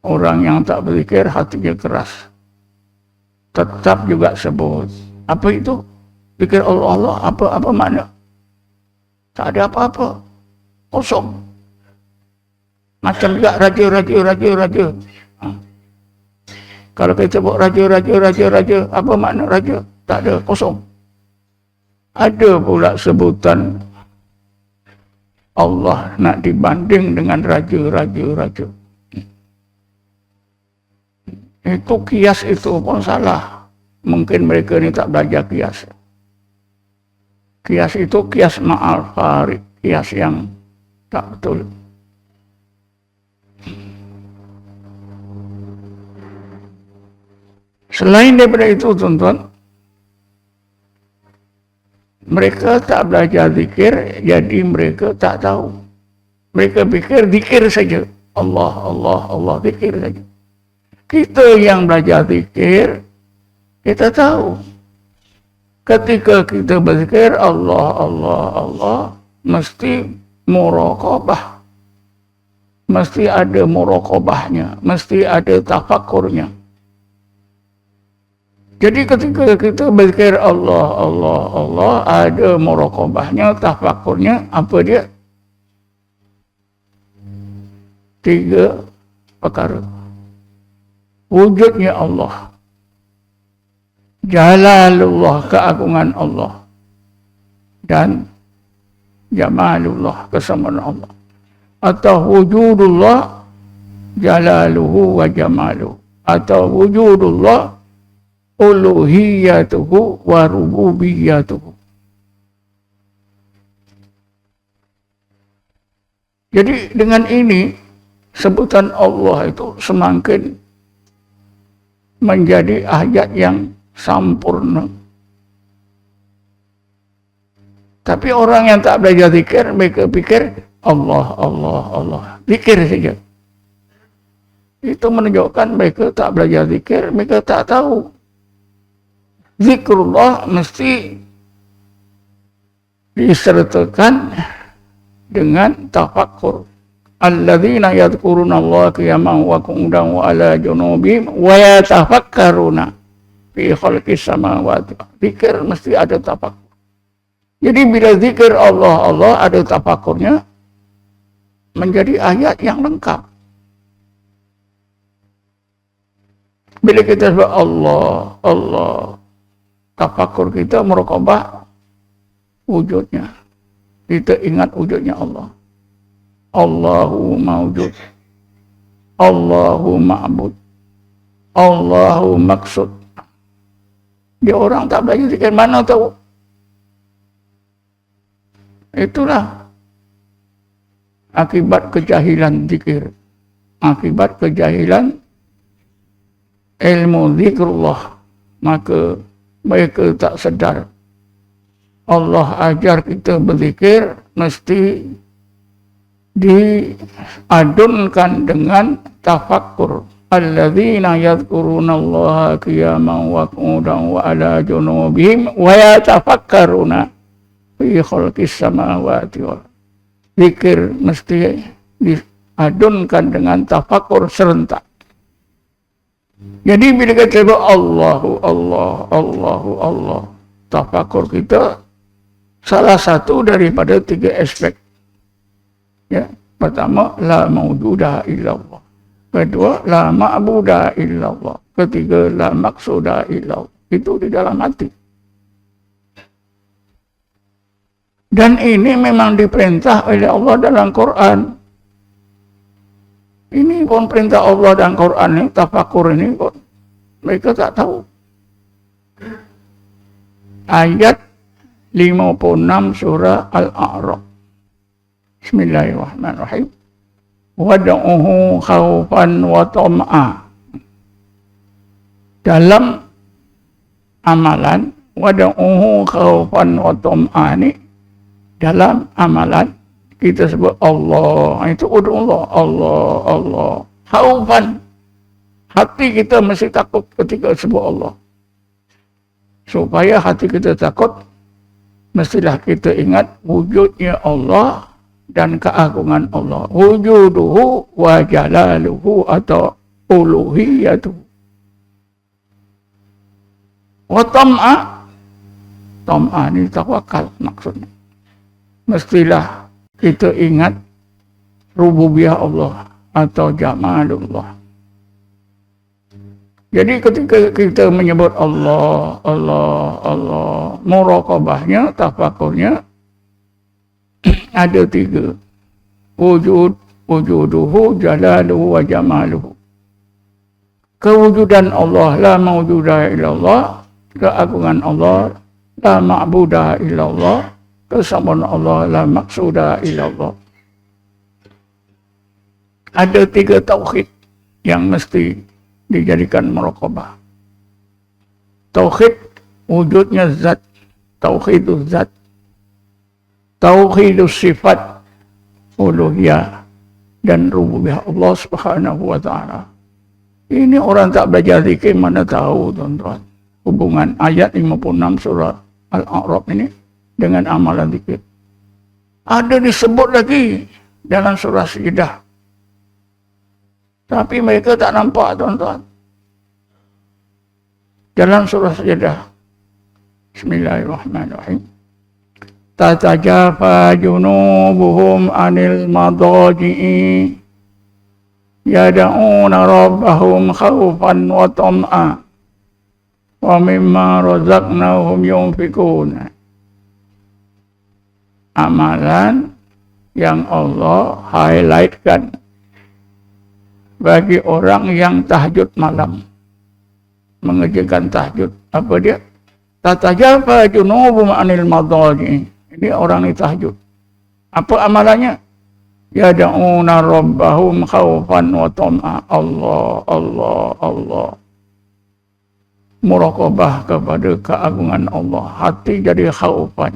orang yang tak berzikir hatinya keras. Tetap juga sebut. Apa itu? Zikir Allah Allah, apa makna? Tak ada apa-apa. Kosong. Macam juga raja. Kalau kita sebut raja, apa makna raja? Tak ada, kosong. Ada pula sebutan Allah nak dibanding dengan raja. Itu kias itu pun salah. Mungkin mereka ni tak belajar kias. Kias itu kias ma'al farid, kias yang tak betul. Selain daripada itu, tuan-tuan, mereka tak belajar zikir, jadi mereka tak tahu. Mereka fikir zikir saja. Allah, Allah, Allah, zikir saja. Kita yang belajar zikir, kita tahu. Ketika kita berzikir Allah, Allah, Allah, mesti muraqabah. Mesti ada muraqabahnya, mesti ada tafakkurnya. Jadi ketika kita berzikir Allah, Allah, Allah, ada muraqabahnya, tafakkurnya, apa dia? 3 perkara. Wujudnya Allah. Jalalullah, keagungan Allah. Dan Jamalullah, kesamaan Allah. atau wujudullah jalaluhu wa jamaluhu, atau wujudullah uluhiyatuhu wa rububiyatuhu. Jadi dengan ini sebutan Allah itu semakin menjadi ayat yang sempurna. Tapi orang yang tak belajar zikir, mereka pikir Allah, Allah, Allah. Zikir saja. Itu menunjukkan mereka tak belajar zikir, mereka tak tahu. Zikrullah mesti disertakan dengan tafakkur. Alladzina yadhkuruna Allah qiyaman wa qu'udan wa ala junubihim wa yatafakkaruna fi khalqis samawati. Zikir mesti ada tafakkur. Jadi bila zikir Allah, Allah ada tafakkurnya, menjadi ayat yang lengkap. Bila kita sebut Allah, Allah, tafakkur kita merokobah wujudnya. Kita ingat wujudnya Allah. Allahu mawjud, Allahu ma'bud, Allahu maksud. Dia orang tak belajar zikir, mana tahu? Itulah akibat kejahilan zikir, akibat kejahilan ilmu zikrullah. Maka mereka tak sedar Allah ajar kita berzikir mesti diadunkan dengan tafakkur. Alladzina yadhkurunallaha qiyaman wa qu'udan wa ala junubihim wa yatafakkaruna fi khalqis samawati wal. Zikir mesti diadunkan dengan tafakkur serentak. Jadi bila kita sebut Allahu Allah, Allahu Allah, tafakkur kita salah satu daripada 3 aspek. Ya, pertama la maujuda illallah. Kedua la ma'buda illallah. Ketiga la maqsuda illallah. Itu di dalam hati. Dan ini memang diperintah oleh Allah dalam Quran. Ini pun perintah Allah dalam Quran ini, tafakur ini pun mereka tak tahu. Ayat 56 surah Al-A'raf. Bismillahirrahmanirrahim. Wad'uhu khawfan wa tam'a. Dalam amalan wad'uhu khawfan wa tam'a ini, dalam amalan kita sebut Allah, itu ud'ullah, Allah, Allah. Khaufan, hati kita mesti takut ketika sebut Allah. Supaya hati kita takut, mestilah kita ingat wujudnya Allah dan keagungan Allah. Wujuduhu wa jalaluhu atau uluhiyatuhu. Wa tam'a, tam'a ini tawakal maksudnya. Mestilah kita ingat rububiyah Allah atau jamalullah. Jadi ketika kita menyebut Allah, Allah, Allah, muraqabahnya, tafakurnya ada 3. Wujud, wujuduhu, jalaluhu wa jamaluhu. Kewujudan Allah, la mawjuda illallah. Keagungan Allah, la ma'buda illallah. Kesamaan Allah, la maqsuda illallah. Ada 3 tauhid yang mesti dijadikan muraqabah. Tauhid wujudnya zat, tauhidus zat, tauhidus sifat, uluhiyah dan rububiyah Allah Subhanahu wa taala. Ini orang tak belajar zikir mana tahu, tuan-tuan, hubungan ayat 56 surah Al-A'raf ini dengan amalan zikir. Ada disebut lagi dalam surah Sajdah. Tapi mereka tak nampak, tuan-tuan. Dalam surah Sajdah. Bismillahirrahmanirrahim. Tatajafa junubuhum anil madaji'i yada'una rabbahum khawfan wa tam'a wa mimma razaqnahum yunfikun. Amalan yang Allah highlightkan bagi orang yang tahajud malam, mengerjakan tahajud. Apa dia? Tatajafa junubum anil madaji. Ini orang ini tahajud. Apa amalannya? Yad'una rabbahum khaufan wa tam'a. Allah, Allah, Allah. Muraqabah kepada keagungan Allah. Hati jadi khaufan.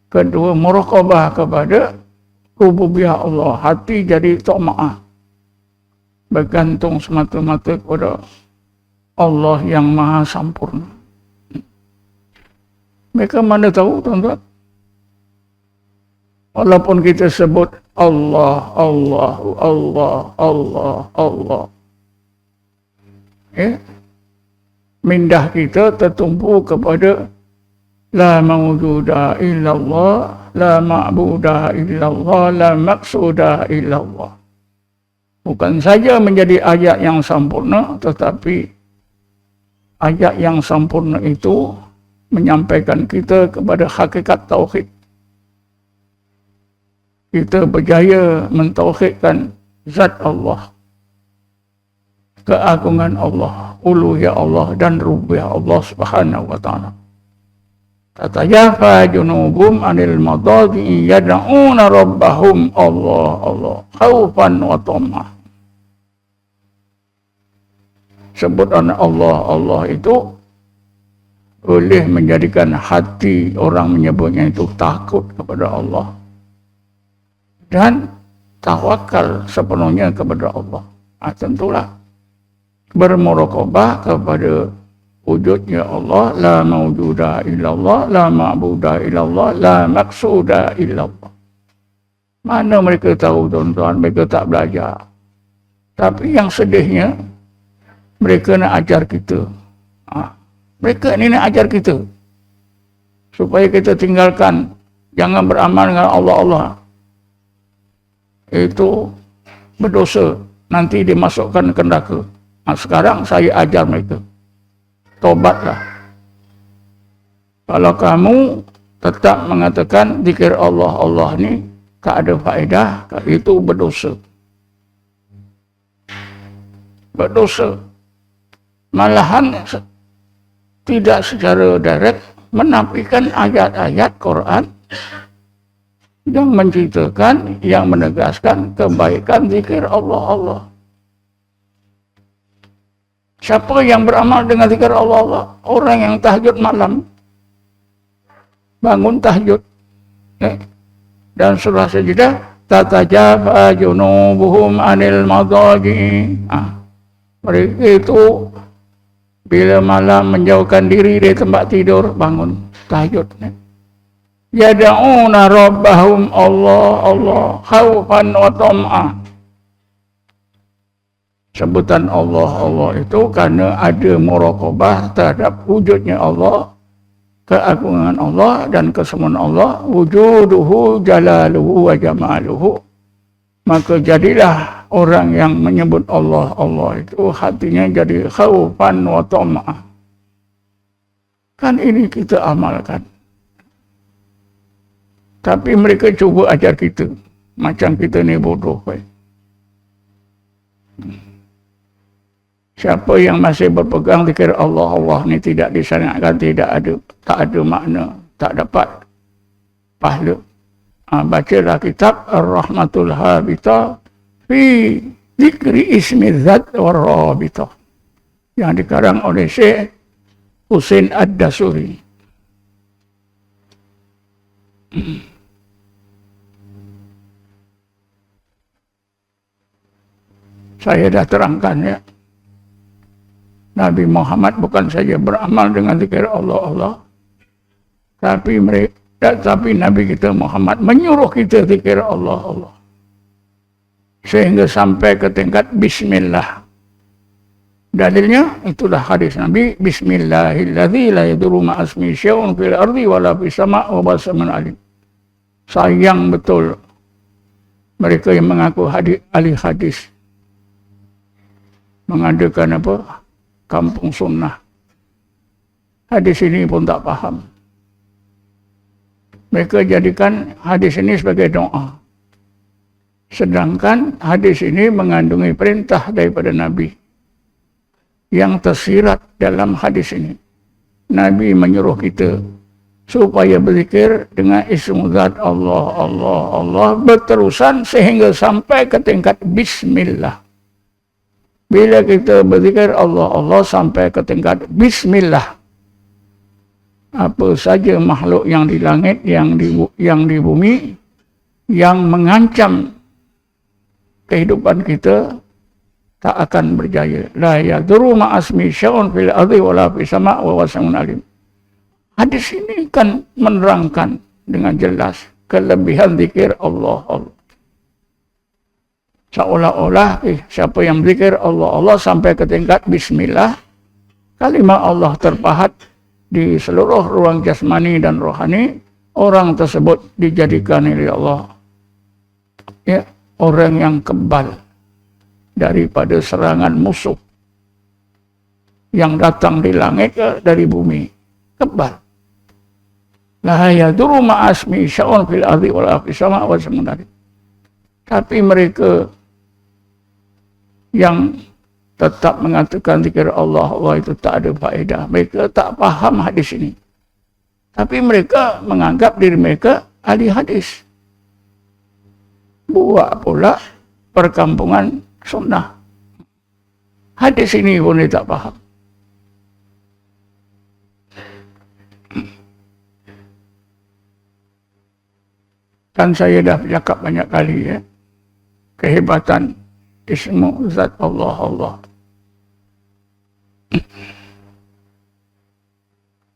Kedua, muraqabah kepada rububiyah Allah. Hati jadi tam'ah. Bergantung semata-mata kepada Allah yang maha sempurna. Mereka mana tahu, tuan-tuan? Walaupun kita sebut Allah, Allah, Allah, Allah, Allah. Mindah kita tertumpu kepada la mawjuda illallah, la ma'buda illallah, la maqsuda illallah. Bukan saja menjadi ayat yang sempurna, tetapi ayat yang sempurna itu menyampaikan kita kepada hakikat tauhid. Kita berjaya mentauhidkan zat Allah, keagungan Allah, uluhiyah Allah dan rububiyah Allah Subhanahu wa taala. Tatajafa junubum anil madaji yad'una rabbahum Allah, Allah, khaufan wa tam'ah. Sebutan Allah, Allah itu boleh menjadikan hati orang menyebutnya itu takut kepada Allah dan tawakal sepenuhnya kepada Allah. Tentulah bermuraqabah kepada wujudnya Allah, la mawjuda illallah, la ma'buda illallah, la maqsuda illallah. Mana mereka tahu, tuan-tuan? Mereka tak belajar. Tapi yang sedihnya, mereka nak ajar kita. Mereka ni nak ajar kita supaya kita tinggalkan, jangan beramal dengan Allah. Itu berdosa, nanti dimasukkan ke neraka. Sekarang saya ajar mereka, tobatlah. Kalau kamu tetap mengatakan zikir Allah, Allah ni tak ada faedah, itu berdosa. Berdosa. Malahan tidak secara direct menafikan ayat-ayat Quran yang menceritakan, yang menegaskan kebaikan zikir Allah, Allah. Siapa yang beramal dengan zikir Allah, Allah? Orang yang tahajud malam, bangun tahajud, dan surah Sajdah, tatajafa junubuhum anil madaji. Mereka itu bila malam menjauhkan diri dari tempat tidur, bangun tahajud. Yad'una rabbahum Allah, Allah, khaufan wa tam'ah. Sebutan Allah, Allah itu karena ada muraqabah terhadap wujudnya Allah, keagungan Allah dan kesempurnaan Allah, wujuduhu jalaluhu wa jamaluhu. Maka jadilah orang yang menyebut Allah, Allah itu hatinya jadi khaufan wa tam'ah. Kan ini kita amalkan. Tapi mereka cuba ajar kita, macam kita ni bodoh. Siapa yang masih berpegang zikir Allah, Allah ni tidak disyariatkan, tak ada makna, tak dapat pahala. Bacalah kitab Ar-Rahmatul Habitah fi zikri ismi zat war-rabitah yang dikarang oleh Syekh Husain Ad-Dasuri. Saya dah terangkan ya, Nabi Muhammad bukan saja beramal dengan zikir Allah, Allah, tapi Nabi kita Muhammad menyuruh kita zikir Allah, Allah, sehingga sampai ke tingkat Bismillah. Dalilnya itulah hadis Nabi, Bismillahilladzi la yadurru ma'asmi syai'un fil ardi wala fis sama' wa basaman alim. Sayang betul mereka yang mengaku ahli hadis mengadakan apa? Kampung sunnah. Hadis ini pun tak faham. Mereka jadikan hadis ini sebagai doa. Sedangkan hadis ini mengandungi perintah daripada Nabi yang tersirat dalam hadis ini. Nabi menyuruh kita supaya berzikir dengan ismu zat Allah, Allah, Allah berterusan sehingga sampai ke tingkat Bismillah. Bila kita berzikir Allah, Allah sampai ke tingkat Bismillah, apa saja makhluk yang di langit, yang di bumi, yang mengancam kehidupan kita tak akan berjaya. La yadurru ma'asmi syai'un fil ardi wala fis sama' wa huwa samiun alim. Hadis ini kan menerangkan dengan jelas kelebihan zikir Allah, Allah. Seolah-olah siapa yang zikir Allah, Allah sampai ke tingkat Bismillah, kalimat Allah terpahat di seluruh ruang jasmani dan rohani, orang tersebut dijadikan oleh Allah ya, orang yang kebal daripada serangan musuh yang datang di langit dari bumi. Kebal. La yadurru ma'asmi syai'un fil ardi wala fis sama' wa samiun alim. Tapi mereka yang tetap mengatakan zikir Allah, Allah itu tak ada faedah. Mereka tak faham hadis ini. Tapi mereka menganggap diri mereka ahli hadis. Buat pula perkampungan sunnah. Hadis ini pun dia tak faham. Kan saya dah bercakap banyak kali ya, kehebatan ismu zat Allah, Allah.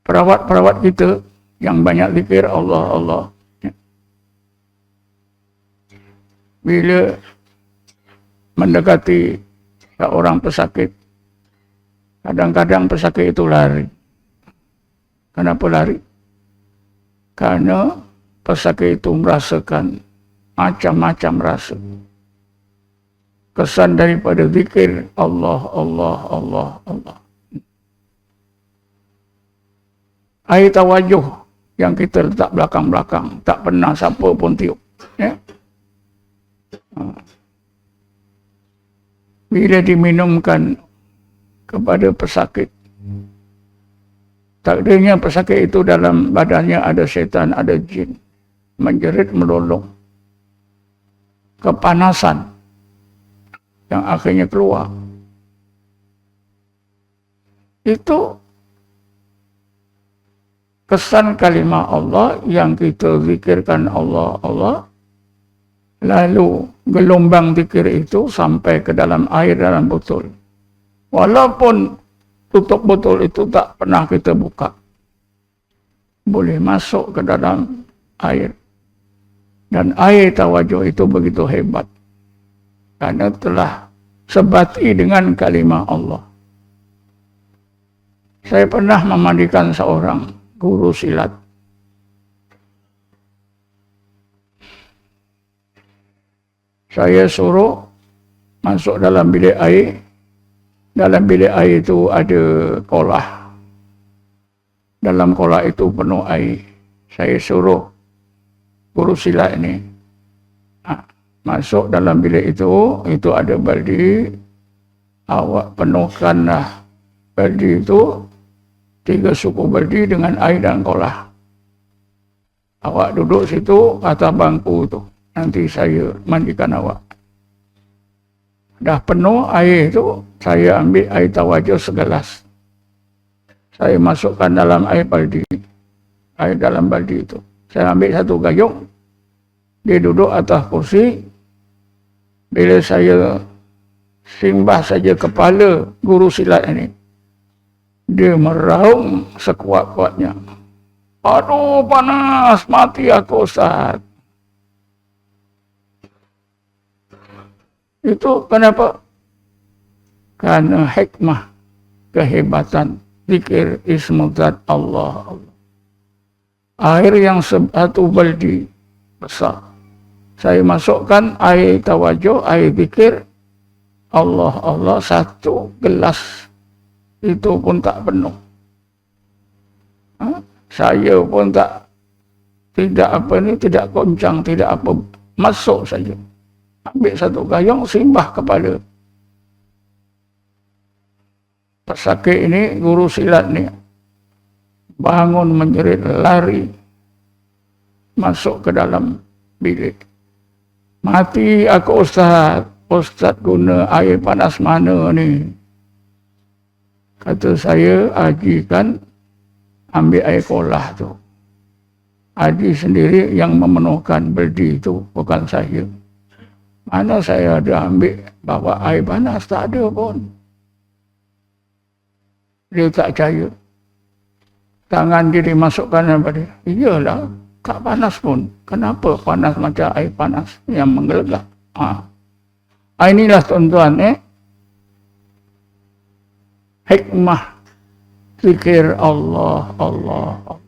Perawat-perawat kita yang banyak zikir Allah, Allah. Bila mendekati seorang pesakit, kadang-kadang pesakit itu lari. Kenapa lari? Karena pesakit itu merasakan macam-macam rasa. Kesan daripada zikir Allah, Allah, Allah, Allah. Air tawajuh yang kita letak belakang-belakang, tak pernah siapa pun tiup. Ya? Bila diminumkan kepada pesakit, takdirnya pesakit itu dalam badannya ada syaitan, ada jin, menjerit melolong, kepanasan yang akhirnya keluar. Itu kesan kalimat Allah yang kita zikirkan Allah, Allah. Lalu gelombang zikir itu sampai ke dalam air dalam botol. Walaupun tutup botol itu tak pernah kita buka, boleh masuk ke dalam air. Dan air tawajuh itu begitu hebat, karena telah sebati dengan kalimat Allah. Saya pernah memandikan seorang guru silat. Saya suruh masuk dalam bilik air. Dalam bilik air itu ada kolah. Dalam kolah itu penuh air. Saya suruh guru silat ini masuk dalam bilik itu ada baldi. Awak penuhkanlah baldi itu 3 suku baldi dengan air dan kolah. Awak duduk situ atas bangku tu. Nanti saya mandikan awak. Dah penuh air itu, saya ambil air tawajuh segelas. Saya masukkan dalam air baldi. Air dalam baldi itu. Saya ambil satu gayung. Dia duduk atas kursi. Bila saya simbah saja kepala guru silat ini, dia meraung sekuat-kuatnya. Aduh, panas, mati aku, Ustaz. Itu kenapa? Karena hikmah, kehebatan zikir ismu zat Allah, Allah. Air yang satu baldi besar, saya masukkan air tawajuh, air zikir Allah, Allah 1 gelas. Itu pun tak penuh. Saya pun tidak goncang, tidak apa, masuk saja. ambil satu gayung, simbah kepada pesakit ini, guru silat ni. Bangun menjerit, lari masuk ke dalam bilik. Mati aku Ustaz. Ustaz guna air panas mana ni? Kata saya, Haji kan ambil air kolah tu. Haji sendiri yang memenuhkan berdi tu, bukan saya. Mana saya ada ambil bawa air panas, tak ada pun. Dia tak percaya. Tangan dia dimasukkan apa dia? Iyalah, tak panas pun. Kenapa panas macam air panas yang menggelegak? Inilah tuan-tuan, hikmah zikir Allah, Allah, Allah.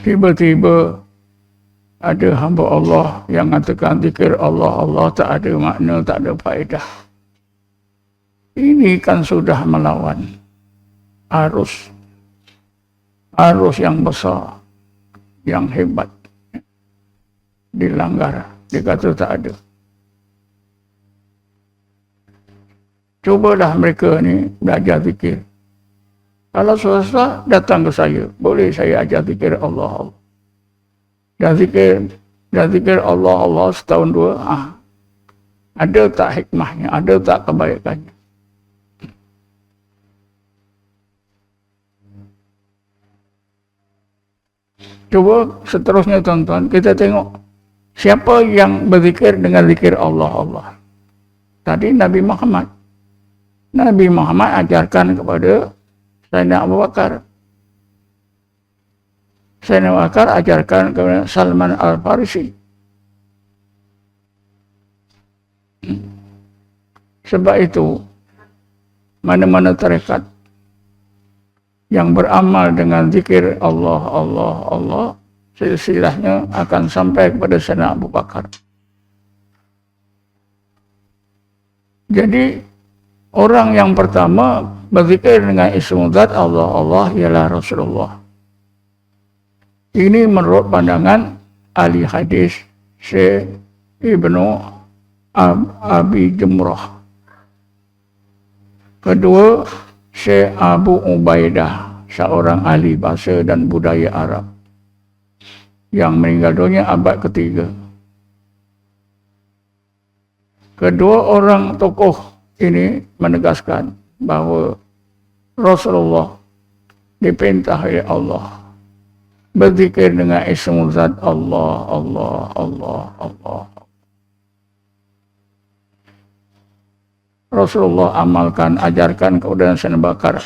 Tiba-tiba ada hamba Allah yang mengatakan zikir Allah, Allah tak ada makna, tak ada faedah. Ini kan sudah melawan arus yang besar, yang hebat. Dilanggar, dikata tak ada. Cubalah mereka ni belajar zikir. Kalau susah, datang ke saya. Boleh saya ajar zikir Allah, Allah. Dan zikir Allah, Allah setahun dua. Ada tak hikmahnya? Ada tak kebaikannya? Cuba seterusnya tuan-tuan, kita tengok siapa yang berzikir dengan zikir Allah, Allah. Tadi Nabi Muhammad. Nabi Muhammad ajarkan kepada Sayyidina Abu Bakar. Sayyidina Abu Bakar ajarkan kepada Salman Al-Farisi. Sebab itu, mana-mana tarekat yang beramal dengan zikir Allah, Allah, Allah, silsilahnya akan sampai kepada Sayyidina Abu Bakar. Jadi, orang yang pertama berzikir dengan ismu zat Allah, Allah ialah Rasulullah. Ini menurut pandangan ahli hadis Syekh Ibnu Abi Jumrah. Kedua, Syekh Abu Ubaidah, seorang ahli bahasa dan budaya Arab yang meninggal dunia abad ketiga. Kedua orang tokoh ini menegaskan bahawa Rasulullah diperintah oleh Allah berzikir dengan ismu zat Allah, Allah, Allah, Allah. Rasulullah amalkan, ajarkan kepada Sayyidina Abu Bakar.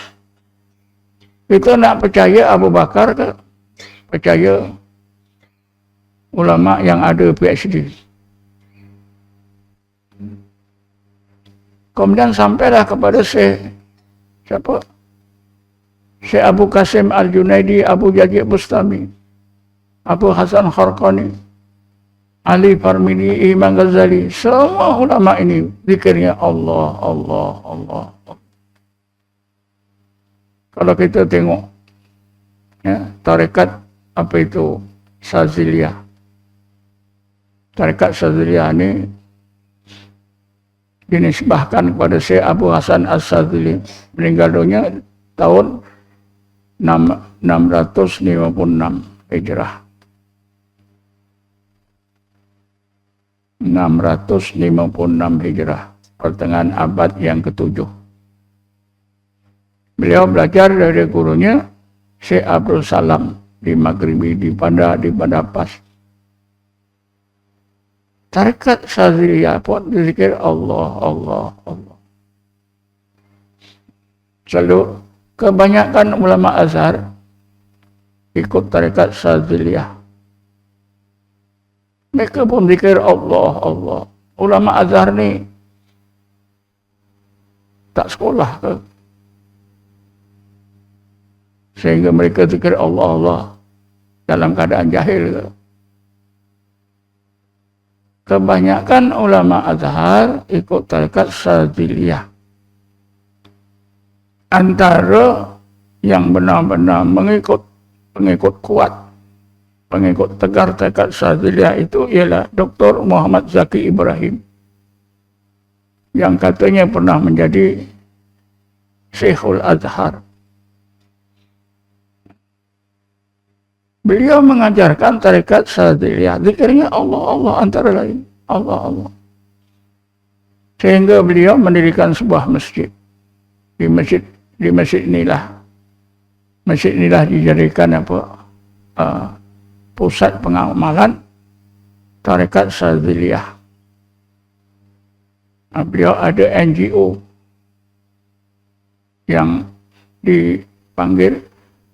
Kita nak percaya Abu Bakar ke? Percaya ulama yang ada PhD. Kemudian sampailah kepada Syekh Abu Qasim Al-Junaidi, Abu Yazid Bustami, Abu Hasan Kharqani, Ali Parmini, Imam Ghazali. Semua ulama ini zikirnya Allah, Allah, Allah. Kalau kita tengok tarekat apa itu Saziliyah. Tarekat Saziliyah ini dinisbahkan kepada Syekh Abu Hasan As-Sazili, meninggal dunia tahun 656 Hijrah. 656 Hijrah, pertengahan abad yang ke-7. Beliau belajar dari gurunya Syekh Abdul Salam di Maghribi, di Bandar Pas. Tarekat Saziliyah pun berzikir Allah, Allah, Allah. Selalu kebanyakan ulama Azhar ikut tarekat Saziliyah. Mereka pun zikir Allah, Allah. Ulama Azhar ni tak sekolah ke? Sehingga mereka zikir Allah, Allah dalam keadaan jahil ke? Kebanyakan ulama Azhar ikut tarekat Saziliyah. antara yang benar-benar pengikut kuat, pengikut tegar tekad Syadziliyah itu ialah Dr. Muhammad Zaki Ibrahim, yang katanya pernah menjadi Syekhul Azhar. Beliau mengajarkan tarekat Syadziliyah, zikirnya Allah, Allah antara lain, Allah, Allah. Sehingga beliau mendirikan sebuah masjid. Di masjid inilah dijadikan pusat pengamalan tarekat Syadziliyah. Beliau ada NGO yang dipanggil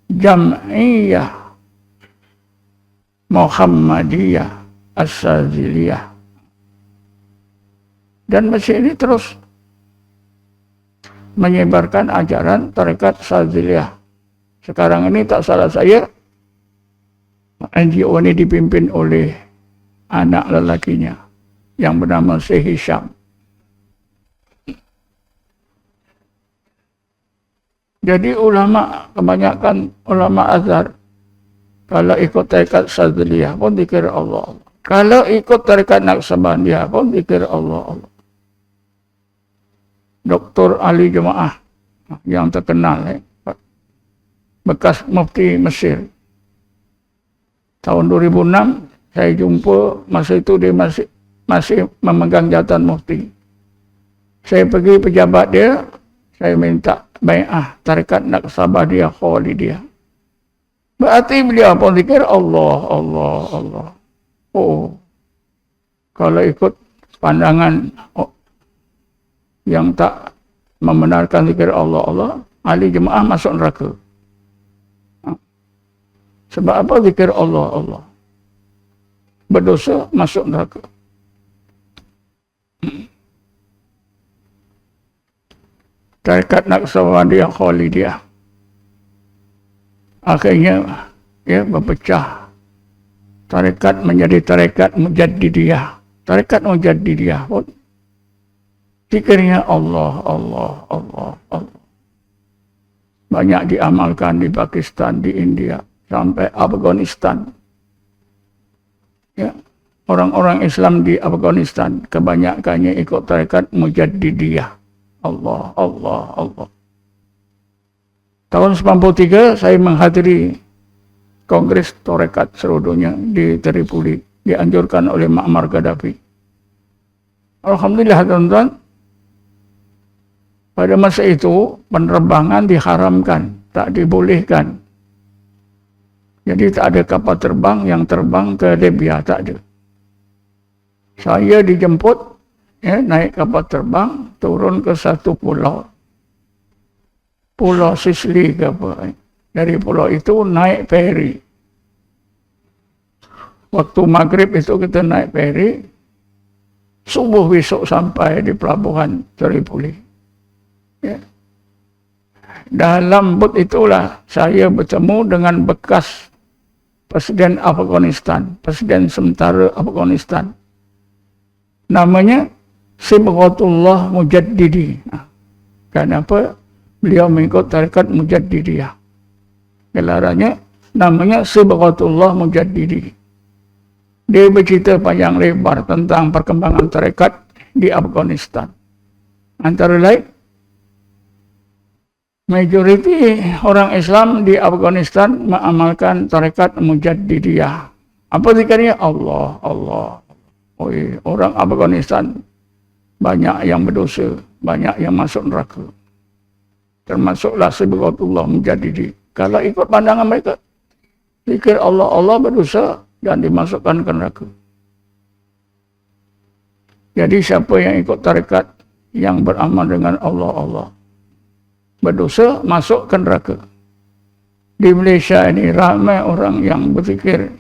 Jam'iyah Muhammadiyah As-Syadziliyah. Dan masjid ini terus menyebarkan ajaran tarekat Syadziliyah. Sekarang ini tak salah saya, NGO ini dipimpin oleh anak lelakinya yang bernama Syekh Hisham. Jadi ulama, kebanyakan ulama Azhar, kalau ikut tarekat Syadziliyah pun dikira Allah, Allah. Kalau ikut tarekat Naqsabandiyah pun dikira Allah, Allah. Dr. Ali Jemaah yang terkenal, bekas mufti Mesir. Tahun 2006 saya jumpa, masa itu dia masih memegang jabatan mufti. Saya pergi pejabat dia, saya minta bai'ah tarekat Naqsabandiyah Khalidiyah. Berarti beliau pun zikir Allah, Allah, Allah. Oh, kalau ikut pandangan yang tak membenarkan zikir Allah, Allah, ahli jemaah masuk neraka. Sebab apa zikir Allah, Allah? Berdosa masuk neraka. Tarekat Naqsabandiyah Khalidiyah akhirnya berpecah. Tarekat menjadi tarekat Mujaddidiyah. Tarekat Mujaddidiyah pun zikirnya Allah, Allah, Allah, Allah. Banyak diamalkan di Pakistan, di India, sampai Afghanistan. Ya, orang-orang Islam di Afghanistan kebanyakannya ikut tarekat Mujaddidiyah. Allah, Allah, Allah. Tahun 93 saya menghadiri Kongres Tarekat seluruh dunia di Tripoli, dianjurkan oleh Muammar Gaddafi. Alhamdulillah tuan-tuan, pada masa itu penerbangan diharamkan, tak dibolehkan. Jadi tak ada kapal terbang yang terbang ke Libya, tak ada. Saya dijemput, naik kapal terbang, turun ke satu pulau. Pulau Sicily ke apa. Dari pulau itu naik feri. Waktu maghrib itu kita naik feri. Subuh besok sampai di pelabuhan Tripoli. Ya. Dalam bot itulah saya bertemu dengan bekas Presiden Afghanistan, Presiden sementara Afghanistan. Namanya Sibghatullah Mujaddidi. Kenapa? Beliau mengikut tarekat Mujaddidiyah. Gelarannya namanya Sibghatullah Mujaddidi. Dia bercerita panjang lebar tentang perkembangan tarekat di Afghanistan. Antara lain, majoriti orang Islam di Afghanistan mengamalkan tarekat Mujaddidiyah. Apa zikirnya? Allah, Allah. Orang Afghanistan banyak yang berdosa, banyak yang masuk neraka. Termasuklah Sibghatullah Mujaddidi. Kalau ikut pandangan mereka, zikir Allah, Allah berdosa dan dimasukkan ke neraka. Jadi siapa yang ikut tarekat yang beramal dengan Allah, Allah berdosa, masuk ke neraka. Di Malaysia ini ramai orang yang berzikir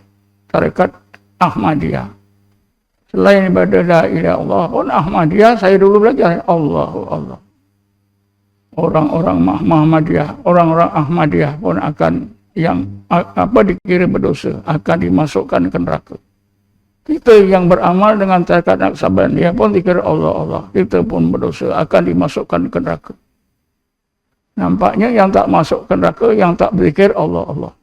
tarekat Ahmadiyah. Selain ibadah la ilaha illallah pun Ahmadiyah, saya dulu belajar Allahu Allah. Orang-orang Muhammadiyah, orang-orang Ahmadiyah pun akan yang dikira berdosa akan dimasukkan ke neraka. Kita yang beramal dengan tarekat Naqsabandiyah pun dikira Allah, Allah. Kita pun berdosa akan dimasukkan ke neraka. Nampaknya yang tak masuk ke neraka, yang tak berzikir Allah, Allah.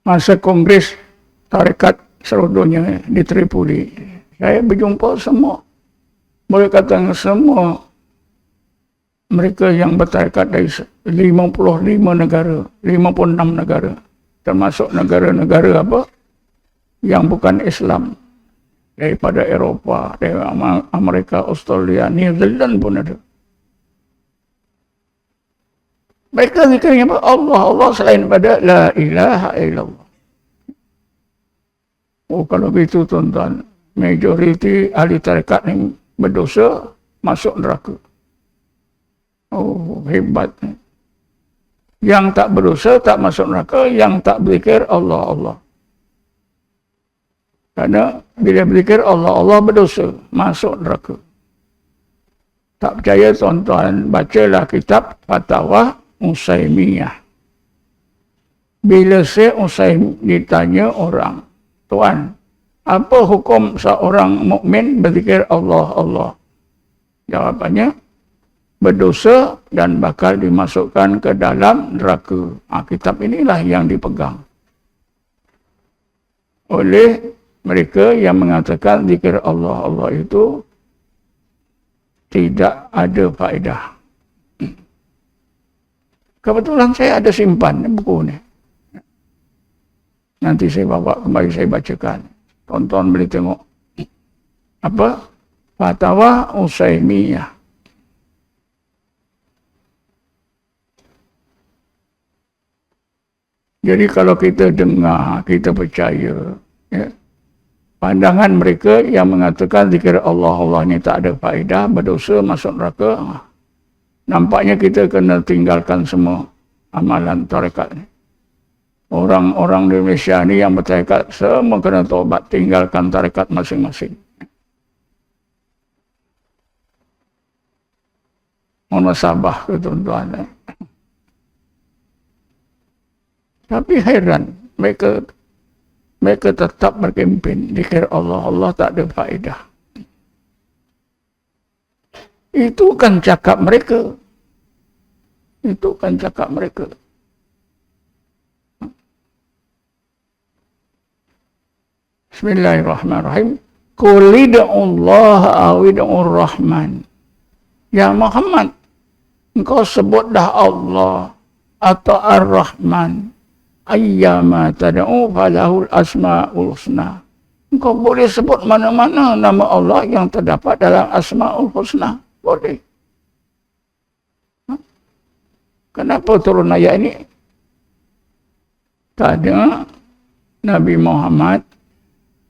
Masa kongres tarekat seluruh dunia di Tripoli, saya berjumpa semua, boleh katakan semua mereka yang bertarekat dari 55 negara, 56 negara, termasuk negara-negara apa yang bukan Islam, daripada Eropah, dari Amerika, Australia, New Zealand pun ada. Mereka zikirnya apa? Allah, Allah selain pada la ilaha illallah. Oh, kalau begitu tuan-tuan, majoriti ahli tarekat yang berdosa masuk neraka. Oh, hebat. Yang tak berdosa tak masuk neraka, yang tak berzikir Allah, Allah. Karena bila berzikir Allah, Allah berdosa, masuk neraka. Tak percaya tuan-tuan, bacalah kitab Fatwa Usaimiyah. Bila Syekh Usaim ditanya orang, Tuan, apa hukum seorang mukmin berzikir Allah, Allah? Jawabannya, berdosa dan bakal dimasukkan ke dalam neraka. Kitab inilah yang dipegang oleh mereka yang mengatakan zikir Allah, Allah itu tidak ada faedah. Kebetulan saya ada simpan buku ni. Nanti saya bawa kembali, saya bacakan. Tonton, boleh tengok. Apa? Fatwa Usaimiyah. Jadi kalau kita dengar, kita percaya, ya, pandangan mereka yang mengatakan zikir Allah, Allah ni tak ada faedah, berdosa, masuk neraka, nampaknya kita kena tinggalkan semua amalan tarekat ni. Orang-orang di Malaysia ni yang bertarekat, semua kena taubat, tinggalkan tarekat masing-masing. Mohon sabah ke tuan-tuan. Tapi heran, mereka tetap berkempen, zikir Allah, Allah tak ada faedah. Itu kan cakap mereka. Itu kan cakap mereka. Bismillahirrahmanirrahim. Qul id'ullaha aw id'ur rahman. Ya Muhammad, engkau sebut dah Allah atau Ar-Rahman. Ayyama tad'u falahul asma'ul husna. Engkau boleh sebut mana-mana nama Allah yang terdapat dalam Asma'ul Husna. Boleh. Kenapa turun ayat ini? Tadi Nabi Muhammad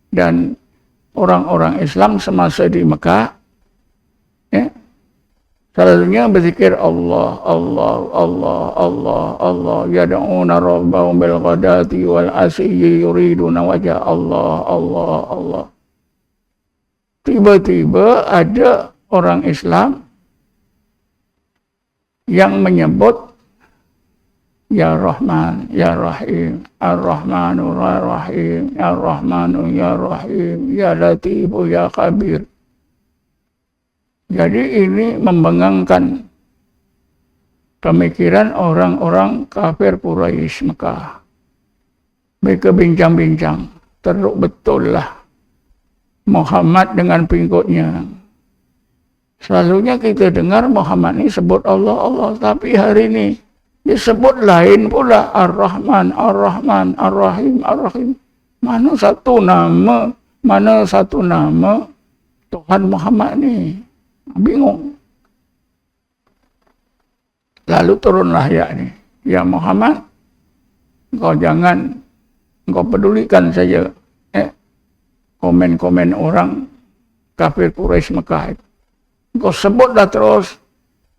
dan orang-orang Islam semasa di Mekah, ya, selalunya berzikir Allah, Allah, Allah, Allah, Allah. Yad'una rabbahum bil ghadati wal asyi yuriduna wajha Allah, Allah, Allah. Tiba-tiba ada orang Islam yang menyebut Ya Rahman, Ya Rahim, Ar-Rahmanu, Ya Rahim, Ya Rahmanu, Ya Rahim, Ya Latifu, Ya Khabir. Jadi ini membangangkan pemikiran orang-orang kafir Quraisy Mekah. Mereka bincang-bincang, teruk betul lah Muhammad dengan pengikutnya. Selalunya kita dengar Muhammad ini sebut Allah, Allah. Tapi hari ini disebut lain pula. Ar-Rahman, Ar-Rahman, Ar-Rahim, Ar-Rahim. Mana satu nama Tuhan Muhammad ni? Bingung. Lalu turunlah ayat ni. Ya Muhammad, engkau jangan, engkau pedulikan saja komen-komen orang kafir Quraisy Mekah itu. Engkau sebutlah terus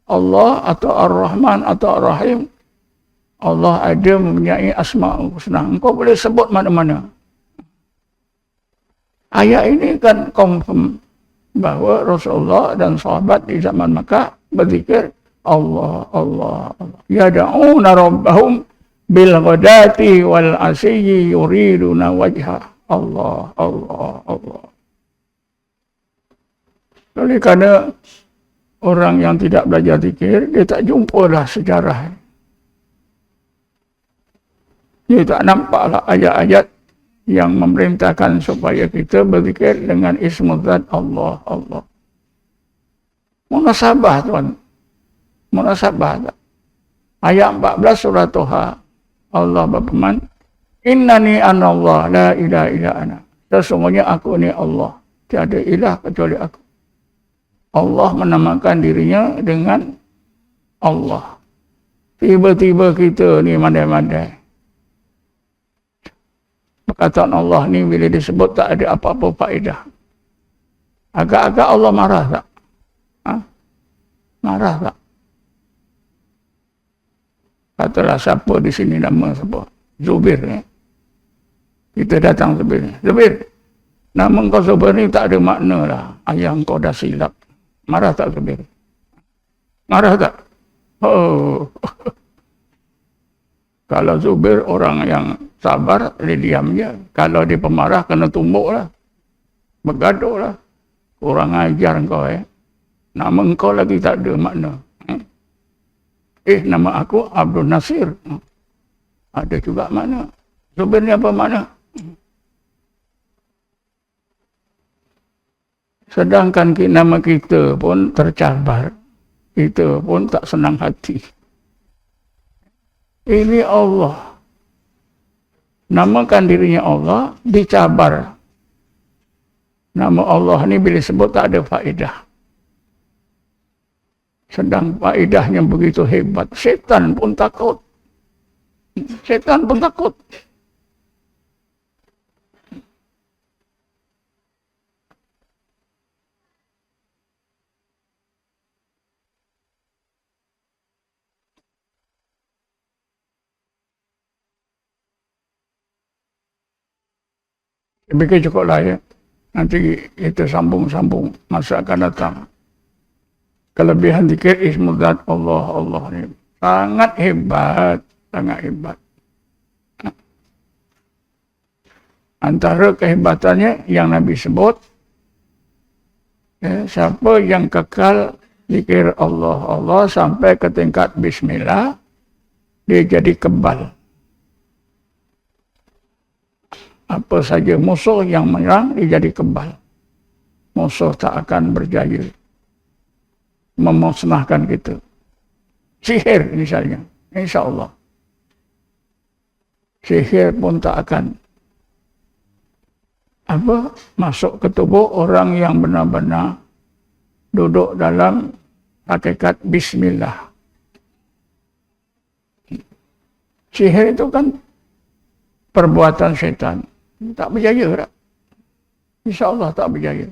Allah atau Ar-Rahman atau Ar-Rahim. Allah ada mempunyai Asma'ul Husna. Engkau boleh sebut mana-mana. Ayat ini kan confirm bahawa Rasulullah dan sahabat di zaman Makkah berzikir Allah, Allah, Allah. Yad'una rabbahum bil ghadati wal asyi yuriduna wajha Allah, Allah, Allah. Oleh kerana orang yang tidak belajar zikir, dia tak jumpalah sejarah. Dia tak nampaklah ayat-ayat yang memerintahkan supaya kita berzikir dengan ismuzat Allah, Allah. Munasabah tuan. Munasabah tak? Ayat 14 surah Toha. Allah berfirman, Innani anallah la ilaha illa ana. Sesungguhnya aku ni Allah. Tiada ilah kecuali aku. Allah menamakan dirinya dengan Allah. Tiba-tiba kita ni mandai-mandai. Perkataan Allah ni bila disebut tak ada apa-apa faedah. Agak-agak Allah marah tak? Ha? Marah tak? Katalah siapa di sini nama siapa? Zubir ni. Kita datang Zubir. Zubir, nama kau Zubir ni tak ada makna lah. Ayah kau dah silap. Marah tak Zubir? Marah tak? Oh. Kalau Zubir orang yang sabar, dia diam je. Kalau dia pemarah, kena tumbuk lah. Bergaduh lah. Kurang ajar kau Nama kau lagi tak ada makna. Nama aku Abdul Nasir. Ada juga makna. Zubir ni apa makna? Sedangkan nama kita pun tercabar. Kita pun tak senang hati. Ini Allah. Namakan dirinya Allah, dicabar. Nama Allah ni bila sebut tak ada faedah. Sedang faedahnya begitu hebat. Setan pun takut. Setan pun takut. Demikian cukuplah ya. Nanti kita sambung-sambung masa akan datang. Kelebihan zikir ismuzat Allah, Allah ni sangat hebat, sangat hebat. Antara kehebatannya yang Nabi sebut, siapa yang kekal zikir Allah, Allah sampai ke tingkat bismillah, dia jadi kebal. Apa saja musuh yang menyerang, dia jadi kebal. Musuh tak akan berjaya memusnahkan kita. Sihir misalnya, insya-Allah. Sihir pun tak akan masuk ke tubuh orang yang benar-benar duduk dalam hakikat bismillah. Sihir itu kan perbuatan syaitan. Tak berjaya tak? InsyaAllah tak berjaya.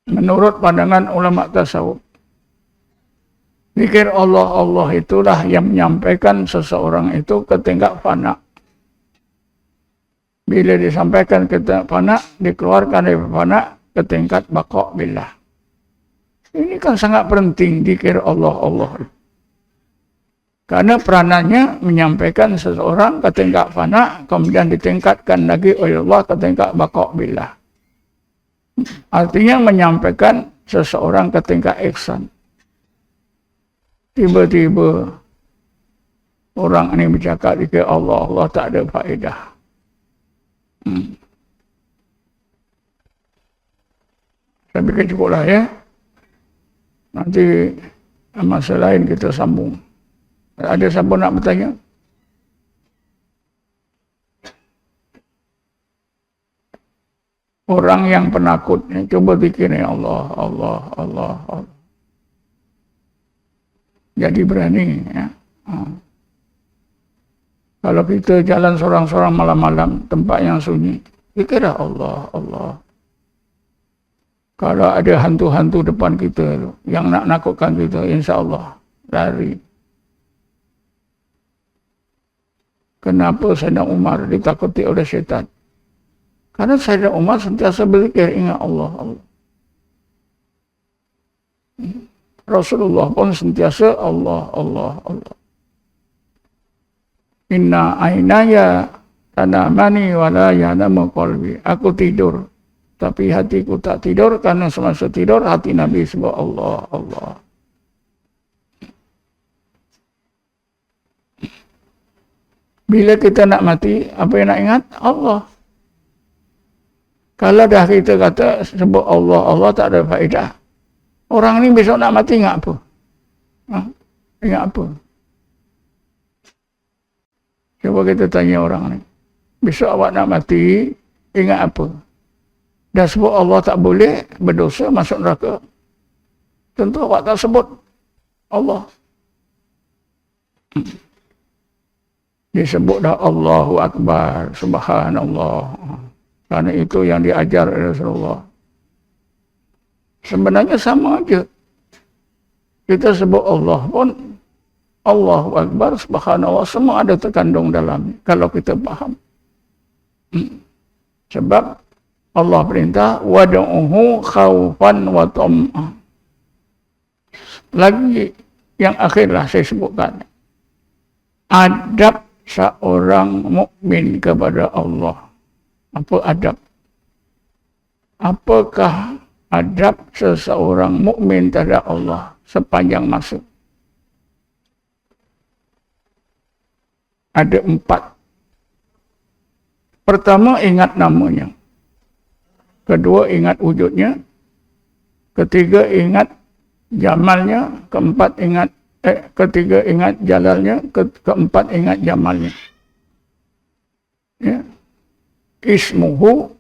Menurut pandangan ulama tasawuf, zikir Allah, Allah itulah yang menyampaikan seseorang itu ke tingkat fana. Bila disampaikan ke tingkat fana, dikeluarkan dari fana ke tingkat baqa' billah. Ini kan sangat penting zikir Allah, Allah. Karena peranannya menyampaikan seseorang ke tingkat fana, kemudian ditingkatkan lagi oleh Allah ke tingkat baqa' billah. Artinya menyampaikan seseorang ke tingkat ihsan. Tiba-tiba orang ini bercakap zikir Allah, Allah tak ada faedah. Saya fikir cukuplah ya. Nanti masa lain kita sambung. Ada siapa nak bertanya? Orang yang penakut, coba fikir ya Allah, Allah, Allah, Allah. Jadi berani ya. Kalau kita jalan sorang-sorang malam-malam, tempat yang sunyi, fikirlah Allah, Allah. Kalau ada hantu-hantu depan kita yang nak nakutkan kita, insya-Allah lari. Kenapa Sayyidina Umar ditakuti oleh syaitan? Karena Sayyidina Umar sentiasa berzikir, ingat Allah, Allah. Rasulullah pun sentiasa Allah, Allah, Allah. Inna ainaya tanamani wala yanamu qalbi. Aku tidur, tapi hatiku tak tidur, karena semasa tidur hati Nabi sebut Allah, Allah. Bila kita nak mati, apa yang nak ingat? Allah. Kalau dah kita kata sebut Allah, Allah tak ada faedah. Orang ni besok nak mati ingat apa? Ingat apa? Cuba kita tanya orang ni. Besok awak nak mati, ingat apa? Dah sebut Allah tak boleh, berdosa, masuk neraka. Tentu awak tak sebut Allah. Disebut dah Allahu Akbar, Subhanallah. Karena itu yang diajar oleh Rasulullah. Sebenarnya sama aja. Kita sebut Allah pun, Allahu Akbar, Subhanallah, semua ada terkandung dalam. Kalau kita faham. Sebab Allah perintah, wad'uhu khawfan wa tam'ah. Lagi yang akhirlah saya sebutkan. Adab seorang mukmin kepada Allah. Apa adab? Apakah adab seseorang mukmin terhadap Allah sepanjang masa? Ada 4. Pertama, ingat namanya. Kedua, ingat wujudnya. Ketiga, ingat jamalnya. Ketiga, ingat jalalnya. Keempat, ingat jamalnya. Ya. Ismuhu,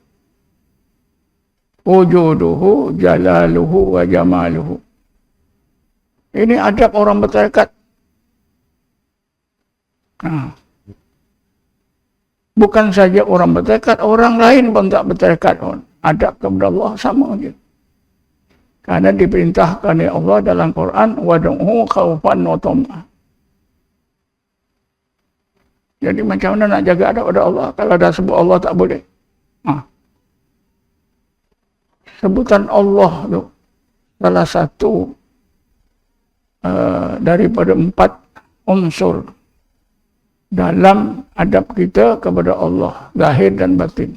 wujuduhu, jalaluhu, wa jamaluhu. Ini adab orang bertarekat. Bukan saja orang bertarekat, orang lain pun tak bertarekat pun. Adab kepada Allah sama saja. Karena diperintahkan oleh Allah dalam Quran, wad'uhu khawfan wa tam'ah. Jadi macam mana nak jaga adab pada Allah kalau dah sebut Allah tak boleh? Sebutan Allah tu salah satu daripada 4 unsur dalam adab kita kepada Allah, zahir dan batin.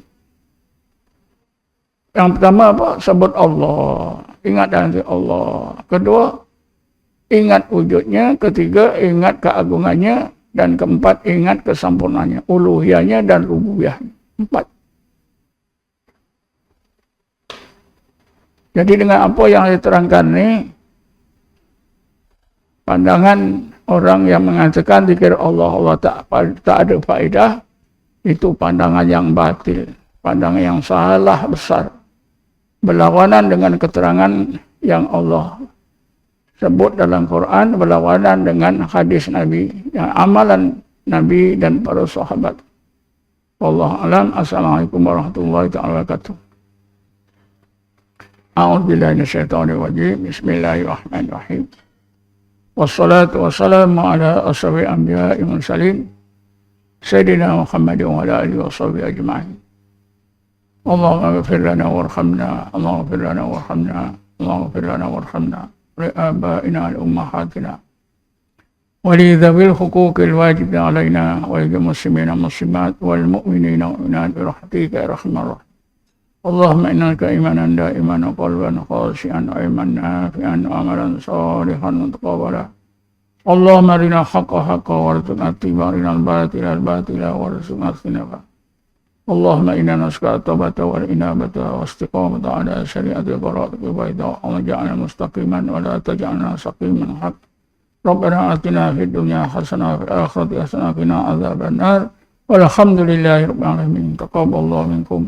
Yang pertama apa? Sebut Allah. Ingat dan Allah. Kedua, ingat wujudnya. Ketiga, ingat keagungannya. Dan keempat, ingat kesempurnaannya. Uluhiyahnya dan rububiyahnya. 4. Jadi dengan apa yang saya terangkan ni, pandangan orang yang mengatakan zikir Allah tak ada faedah, itu pandangan yang batil. Pandangan yang salah besar. Berlawanan dengan keterangan yang Allah sebut dalam Quran, berlawanan dengan hadis Nabi, yang amalan Nabi dan para sahabat. Wallahu a'lam. Assalamualaikum warahmatullahi wabarakatuh. A'udzubillahi minasyaitonir rajim. Bismillahirrahmanirrahim. Wassalatu wassalamu ala asyrafil anbiya'i wal mursalin sayyidina Muhammadin wa ala alihi washabihi ajma'in. Allahumma ighfir lana warhamna, Allahumma ighfir lana warhamna, Allahumma ighfir lana warhamna. لآبائنا لأمهاتنا ولذوي الحقوق الواجب علينا وللمسلمين والمسلمات والمؤمنين والمؤمنات برحمتك يا أرحم الراحمين. اللهم إنك إيمانا دائما وقلبا خاشعا وعلما نافعا وعملا صالحا متقبلا. اللهم أرنا الحق حقا وارزقنا اتباعه، أرنا الباطل باطلا وارزقنا اجتنابه. اللهم إنا نسألك التوبة والإنابة والاستقامة على شريعة براءتك البيضاء وجعلنا مستقيما ولا تجعلنا سقيما حق. ربنا آتنا في الدنيا حسنة وفي الآخرة حسنة وقنا عذاب النار والحمد لله رب العالمين. تقبل الله منكم.